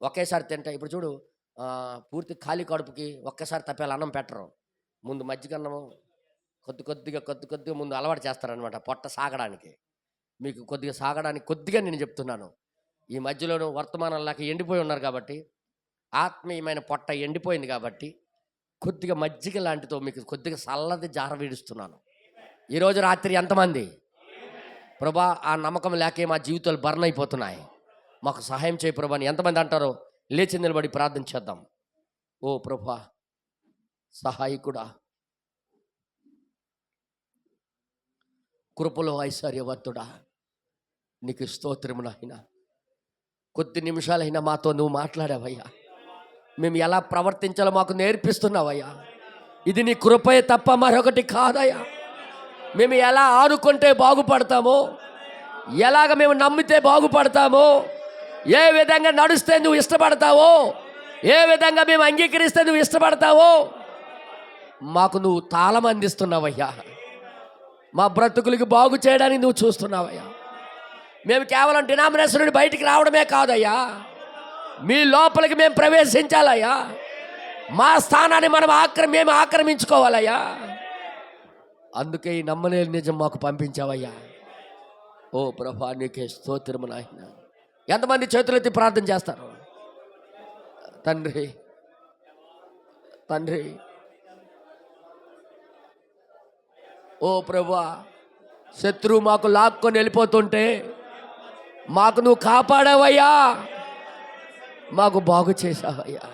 ఒకేసారి తింటే. ఇప్పుడు చూడు, పూర్తి ఖాళీ కడుపుకి ఒక్కసారి తప్పేలా అన్నం పెట్టరు. ముందు మజ్జిగన్నము కొద్ది కొద్దిగా ముందు అలవాటు చేస్తారనమాట, పొట్ట సాగడానికి. మీకు కొద్దిగా సాగడానికి కొద్దిగా నేను చెప్తున్నాను. ఈ మధ్యలోనూ వర్తమానం లేక ఎండిపోయి ఉన్నారు కాబట్టి, ఆత్మీయమైన పొట్ట ఎండిపోయింది కాబట్టి కొద్దిగా మజ్జిగ లాంటితో మీకు కొద్దిగా చల్లది జార వీడుస్తున్నాను. ఈరోజు రాత్రి ఎంతమంది ప్రభా ఆ నమ్మకం లేకే మా జీవితాలు బర్న్ అయిపోతున్నాయి, మాకు సహాయం చేయి ప్రభా అని ఎంతమంది అంటారో లేచి నిలబడి ప్రార్థన చేద్దాం. ఓ ప్రభా, సహాయకుడా, కృపలో ఐశ్వర్యవంతుడా, నీకు స్తోత్రము నాయనా. కొద్ది నిమిషాలైనా మాతో నువ్వు మాట్లాడావయ్యా. మేము ఎలా ప్రవర్తించాలో మాకు నేర్పిస్తున్నావయ్యా. ఇది నీ కృపయే తప్ప మరొకటి కాదయ్యా. మేము ఎలా ఆనుకుంటే బాగుపడతామో, ఎలాగ మేము నమ్మితే బాగుపడతామో, ఏ విధంగా నడుస్తే నువ్వు ఇష్టపడతావో, ఏ విధంగా మేము అంగీకరిస్తే నువ్వు ఇష్టపడతావో మాకు నువ్వు తాళం అందిస్తున్నావయ్యా. మా బ్రతుకులకి బాగు చేయడానికి నువ్వు చూస్తున్నావయ్యా. మేము కేవలం డినామినేషన్ నుండి బయటికి రావడమే కాదయ్యా, మీ లోపలికి మేము ప్రవేశించాలయ్యా. మా స్థానాన్ని మేము ఆక్రమించుకోవాలయ్యా. అందుకే ఈ నమ్మలేని నిజం మాకు పంపించావయ్యా. ఓ ప్రభా, నీకే స్తోత్రము నాయన. ఎంతమంది చేతులెత్తి ప్రార్థన చేస్తారు? తండ్రి, తండ్రి, ఓ ప్రభా, శత్రువు మాకు లాక్కొని వెళ్ళిపోతుంటే మాకు నువ్వు కాపాడావయ్యా, మాకు బాగు చేసావయ్యా.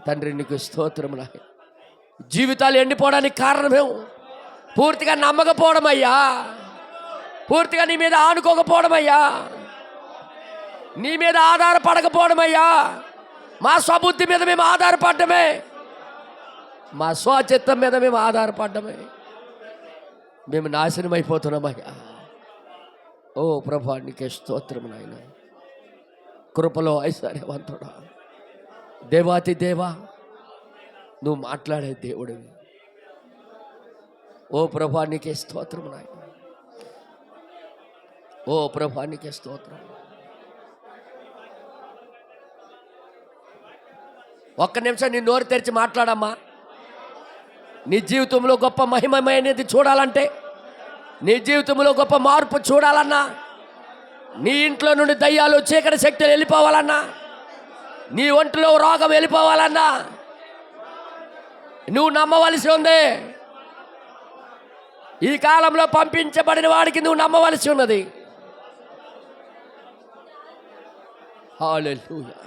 తండ్రి, నీకు స్తోత్రము నాయన. జీవితాలు ఎండిపోవడానికి కారణమేమో పూర్తిగా నమ్మకపోవడం అయ్యా, పూర్తిగా నీ మీద ఆనుకోకపోవడం అయ్యా, నీ మీద ఆధారపడకపోవడం అయ్యా. మా స్వబుద్ధి మీద మేము ఆధారపడమే, మా స్వచిత్తం మీద మేము ఆధారపడమే, మేము నాశనం అయిపోతున్నామయ్యా. ఓ ప్రభా, నీకే స్తోత్రము నాయన. కృపలో ఐశ్వర్యవంతుడా, దేవాతి దేవా, నువ్వు మాట్లాడే దేవుడివి. ఓ ప్రభా, నీకే స్తోత్రము నాయన. ఓ ప్రభా, నీకే స్తోత్రం. ఒక్క నిమిషం నీ నోరు తెరిచి మాట్లాడమ్మా. నీ జీవితంలో గొప్ప మహిమమైనది చూడాలంటే, నీ జీవితంలో గొప్ప మార్పు చూడాలన్నా, నీ ఇంట్లో నుండి దయ్యాలు చీకటి శక్తులు వెళ్ళిపోవాలన్నా, నీ ఒంటిలో రోగం వెళ్ళిపోవాలన్నా నువ్వు నమ్మవలసి ఉంది. ఈ కాలంలో పంపించబడిన వాడికి నువ్వు నమ్మవలసి ఉన్నది. హల్లెలూయా,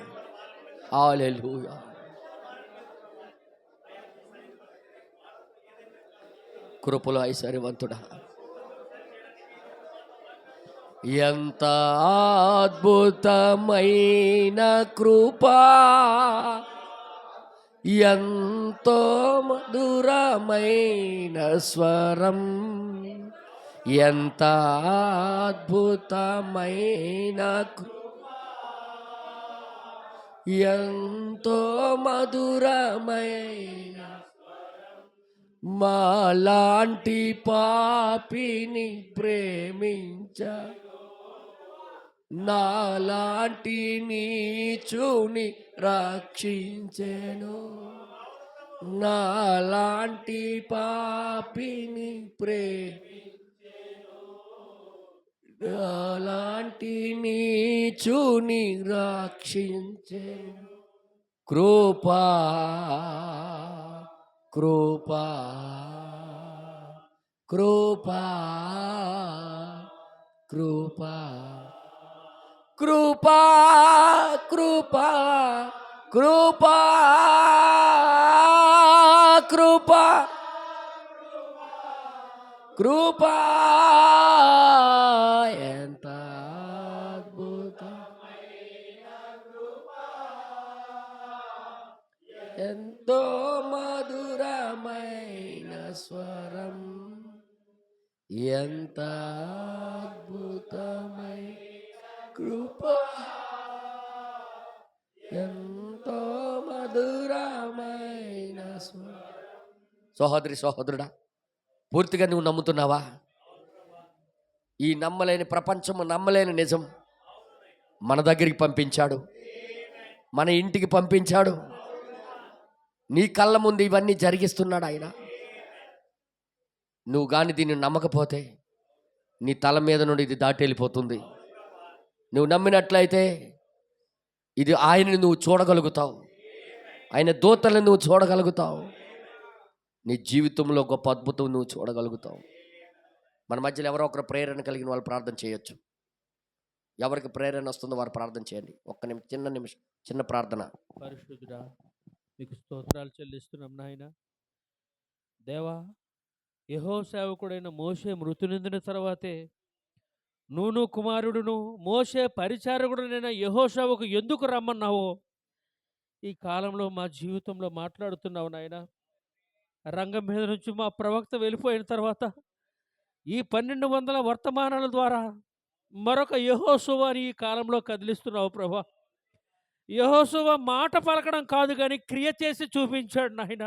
హల్లెలూయా. కృపలో ఐశ్వర్యవంతుడా, ఎంత అద్భుతమైన కృపా, ఎంతో మధురమైన స్వరం, ఎంత అద్భుతమైన ఎంతో మధురమైన మాలాంటి పాపిని ప్రేమించ నాలాంటి నీచుని రక్షించెను, నాలాంటి పాపిని నాలాంటి నీచుని రక్షించెను. కృపా కృపా కృపా కృపా కృపా కృపా కృపా కృపా కృపా ఎంత అద్భుతం, ఎంతో మధురమైన స్వరం, ఎంత అద్భుతమై కృప, ఎంతో మధురమైన స్వరం. సహోదరి సహోదరుడా, పూర్తిగా నువ్వు నమ్ముతున్నావా? ఈ నమ్మలేని ప్రపంచము, నమ్మలేని నిజం మన దగ్గరికి పంపించాడు, మన ఇంటికి పంపించాడు. నీ కళ్ళ ముందు ఇవన్నీ జరిగిస్తున్నాడు ఆయన. నువ్వు కానీ దీన్ని నమ్మకపోతే నీ తల మీద నుండి ఇది దాటి వెళ్ళిపోతుంది. నువ్వు నమ్మినట్లయితే ఇది ఆయన్ని నువ్వు చూడగలుగుతావు, ఆయన దూతలను నువ్వు చూడగలుగుతావు, నీ జీవితంలో గొప్ప అద్భుతం నువ్వు చూడగలుగుతావు. మన మధ్యలో ఎవరో ఒకరు ప్రేరణ కలిగిన వాళ్ళు ప్రార్థన చేయొచ్చు. ఎవరికి ప్రేరణ వస్తుందో వారు ప్రార్థన చేయండి. ఒక్క నిమిషం చిన్న ప్రార్థన. పరిశుద్ధుడా, మీకు స్తోత్రాలు చెల్లిస్తున్నాం నాయన. దేవా, యెహోవా సేవకుడైన మోషే మృతి నొందిన తర్వాతే నూను కుమారుడును మోషే పరిచారకుడునైన యెహోషువకు ఎందుకు రమ్మన్నావో ఈ కాలంలో మా జీవితంలో మాట్లాడుతున్నావు నాయన. రంగం మీద నుంచి మా ప్రవక్త వెళ్ళిపోయిన తర్వాత ఈ 1200 వర్తమానాల ద్వారా మరొక యెహోషువని ఈ కాలంలో కదిలిస్తున్నావు ప్రభా. యెహోషువ మాట పలకడం కాదు కానీ క్రియ చేసి చూపించాడు నాయన.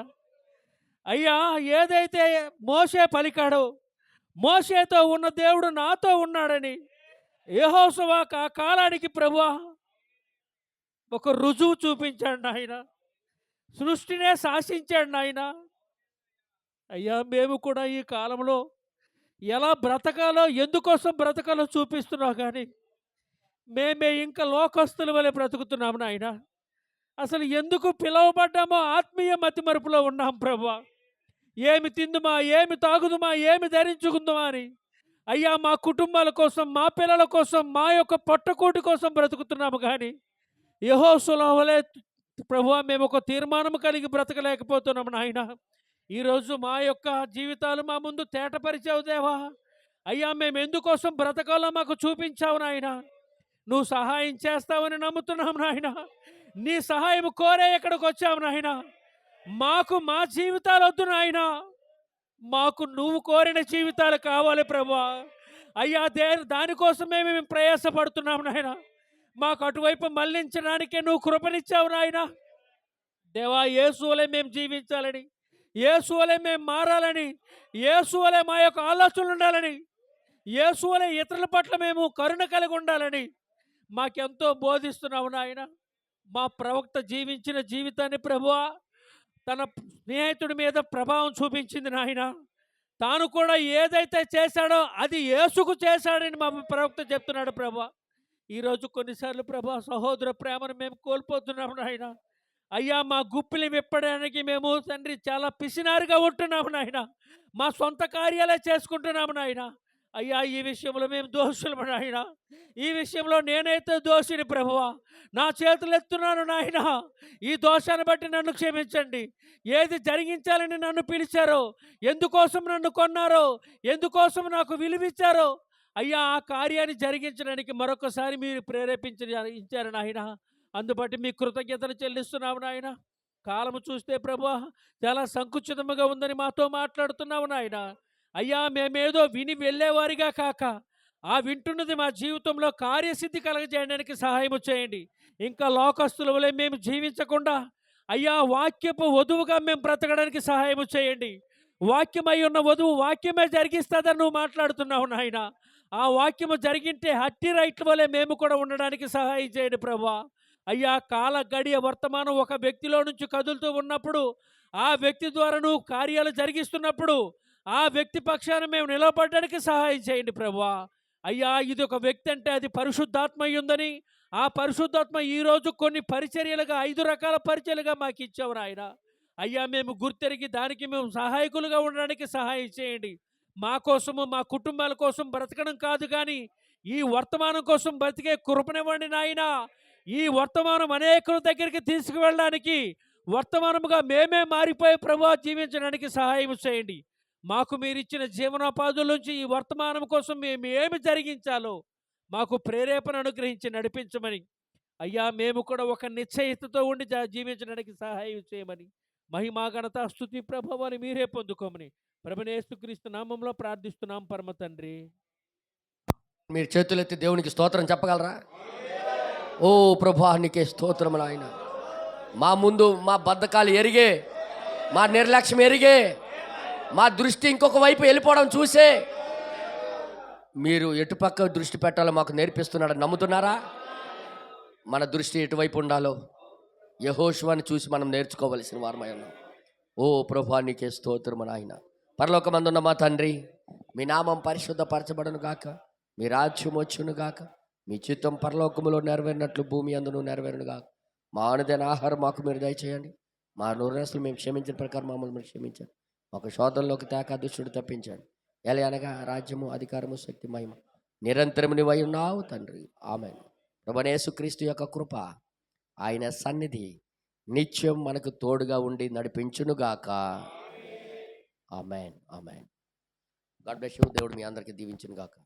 అయ్యా, ఏదైతే మోషే పలికాడో, మోషేతో ఉన్న దేవుడు నాతో ఉన్నాడని యెహోషువ ఆ కాలానికి ప్రభువా ఒక రుజువు చూపించాడు నాయన. సృష్టినే శాసించాడు నాయన. అయ్యా, మేము కూడా ఈ కాలంలో ఎలా బ్రతకాలో, ఎందుకోసం బ్రతకాలో చూపిస్తున్నావు కానీ మేమే ఇంకా లోకస్తుల వలె బ్రతుకుతున్నాము నాయన. అసలు ఎందుకు పిలువబడ్డామో ఆత్మీయ మతిమరుపులో ఉన్నాం ప్రభువా. ఏమి తిందుమా, ఏమి తాగుదుమా, ఏమి ధరించుకుందామా అని అయ్యా మా కుటుంబాల కోసం, మా పిల్లల కోసం, మా యొక్క పొట్టకూటి కోసం బ్రతుకుతున్నాము కానీ యెహోషువ వలె ప్రభువా మేము ఒక తీర్మానం కలిగి బ్రతకలేకపోతున్నాము నాయన. ఈరోజు మా యొక్క జీవితాలు మా ముందు తేటపరిచావు దేవా. అయ్యా, మేము ఎందుకోసం బ్రతకాలో మాకు చూపించావు నాయన. నువ్వు సహాయం చేస్తావని నమ్ముతున్నాము నాయన. నీ సహాయం కోరే ఇక్కడికి వచ్చాము నాయన. మాకు మా జీవితాలు వద్దు నాయన, మాకు నువ్వు కోరిన జీవితాలు కావాలి ప్రభువా. అయ్యా, దానికోసమే మేము ప్రయాసపడుతున్నాము నాయన. మాకు అటువైపు మళ్ళించడానికే నువ్వు కృపనిచ్చావు నాయన. దేవా, యేసువలే మేము జీవించాలని, యేసువలే మేము మారాలని, యేసువలే మా యొక్క ఆలోచనలు ఉండాలని, యేసువలే ఇతరుల పట్ల మేము కరుణ కలిగి ఉండాలని మాకెంతో బోధిస్తున్నావు నాయన. మా ప్రవక్త జీవించిన జీవితాన్ని ప్రభువా తన స్నేహితుడి మీద ప్రభావం చూపించింది నాయన. తాను కూడా ఏదైతే చేశాడో అది యేసుకు చేశాడని మా ప్రవక్త చెప్తున్నాడు ప్రభువా. ఈరోజు కొన్నిసార్లు ప్రభువా సహోదర ప్రేమను మేము కోల్పోతున్నాము నాయన. అయ్యా, మా గుప్పిలి విప్పడానికి మేము తండ్రి చాలా పిసినారుగా ఉంటున్నాము నాయన. మా సొంత కార్యాలే చేసుకుంటున్నాము నాయన. అయ్యా, ఈ విషయంలో మేము దోషులము నాయన. ఈ విషయంలో నేనైతే దోషిని ప్రభువా. నా చేతులు ఎత్తున్నాను నాయన. ఈ దోషాన్ని బట్టి నన్ను క్షమించండి. ఏది జరిగించాలని నన్ను పిలిచారో, ఎందుకోసం నన్ను కొన్నారో, ఎందుకోసం నాకు విలువిచ్చారో అయ్యా, ఆ కార్యాన్ని జరిగించడానికి మరొకసారి మీరు ఇచ్చారు నాయన. అందుబట్టి మీ కృతజ్ఞతలు చెల్లిస్తున్నాము నాయన. కాలము చూస్తే ప్రభువా చాలా సంకుచితముగా ఉందని మాతో మాట్లాడుతున్నావు నాయన. అయ్యా, మేమేదో విని వెళ్ళేవారిగా కాక ఆ వింటున్నది మా జీవితంలో కార్యసిద్ధి కలగజేయడానికి సహాయం చేయండి. ఇంకా లోకస్తుల వలె మేము జీవించకుండా అయ్యా వాక్యపు వధువుగా మేము బ్రతకడానికి సహాయం చేయండి. వాక్యమై ఉన్న వధువు వాక్యమే జరిగిస్తుందని నువ్వు మాట్లాడుతున్నావు నాయన. ఆ వాక్యము జరిగింటే హట్టి రైట్ల వలె మేము కూడా ఉండడానికి సహాయం చేయండి ప్రభా. అయ్యా, కాల గడియ వర్తమానం ఒక వ్యక్తిలో నుంచి కదులుతూ ఉన్నప్పుడు, ఆ వ్యక్తి ద్వారా నువ్వు కార్యాలు జరిగిస్తున్నప్పుడు, ఆ వ్యక్తి పక్షాన మేము నిలబడడానికి సహాయం చేయండి ప్రభా. అయ్యా, ఇది ఒక వ్యక్తి అంటే అది పరిశుద్ధాత్మ అయి ఉందని, ఆ పరిశుద్ధాత్మ ఈరోజు కొన్ని పరిచర్యలుగా 5 రకాల పరిచర్యలుగా మాకు ఇచ్చావు నాయన. అయ్యా, మేము గుర్తెరిగి దానికి మేము సహాయకులుగా ఉండడానికి సహాయం చేయండి. మా కోసము, మా కుటుంబాల కోసం బ్రతకడం కాదు కానీ, ఈ వర్తమానం కోసం బ్రతికే కృపనివ్వండి నాయన. ఈ వర్తమానం అనేకుల దగ్గరికి తీసుకువెళ్ళడానికి, వర్తమానముగా మేమే మారిపోయే ప్రభా జీవించడానికి సహాయం చేయండి. మాకు మీరిచ్చిన జీవనోపాధుల నుంచి ఈ వర్తమానం కోసం మేము ఏమి జరిగించాలో మాకు ప్రేరేపణ అనుగ్రహించి నడిపించమని, అయ్యా మేము కూడా ఒక నిశ్చయితతో ఉండి జీవించడానికి సహాయం చేయమని, మహిమా ఘనత స్తుతి ప్రభావాన్ని మీరే పొందుకోమని ప్రభువైన యేసుక్రీస్తు నామంలో ప్రార్థిస్తున్నాం పరమ తండ్రి. మీరు చేతులెత్తి దేవునికి స్తోత్రం చెప్పగలరా? ఓ ప్రభా, నీకే స్తోత్రము నాయన. మా ముందు మా బద్ధకాలు ఎరిగే, మా నిర్లక్ష్యం ఎరిగే, మా దృష్టి ఇంకొక వైపు వెళ్ళిపోవడం చూసే మీరు ఎటుపక్క దృష్టి పెట్టాలో మాకు నేర్పిస్తున్నాడని నమ్ముతున్నారా? మన దృష్టి ఎటువైపు ఉండాలో యెహోషువని చూసి మనం నేర్చుకోవలసిన వారమై ఉన్నాం. ఓ ప్రభా, నీకే స్తోత్రము నాయన. పరలోకమందున్న మా తండ్రి, మీ నామం పరిశుద్ధపరచబడును గాక, మీ రాజ్యం వచ్చును గాక, మీ చిత్తం పరలోకములో నెరవేరినట్లు భూమి అందును నెరవేరును గాక. మా అనుదిన ఆహారం మాకు మీరు దయచేయండి. మా నూనెసలు మేము క్షమించిన ప్రకారం మమ్మల్ని మీరు క్షమించండి. మాకు శోధనలోకి తేక దుష్టుడు తప్పించండి. ఎలా అనగా రాజ్యము, అధికారము, శక్తి, మహిమ నిరంతరము నీవై ఉన్నావు తండ్రి. ఆమేన్. ప్రభువైన యేసుక్రీస్తు యొక్క కృప, ఆయన సన్నిధి నిత్యం మనకు తోడుగా ఉండి నడిపించునుగాక. Amen. Amen. God bless you. దేవుడు మీ అందరికీ దీవించునుగాక.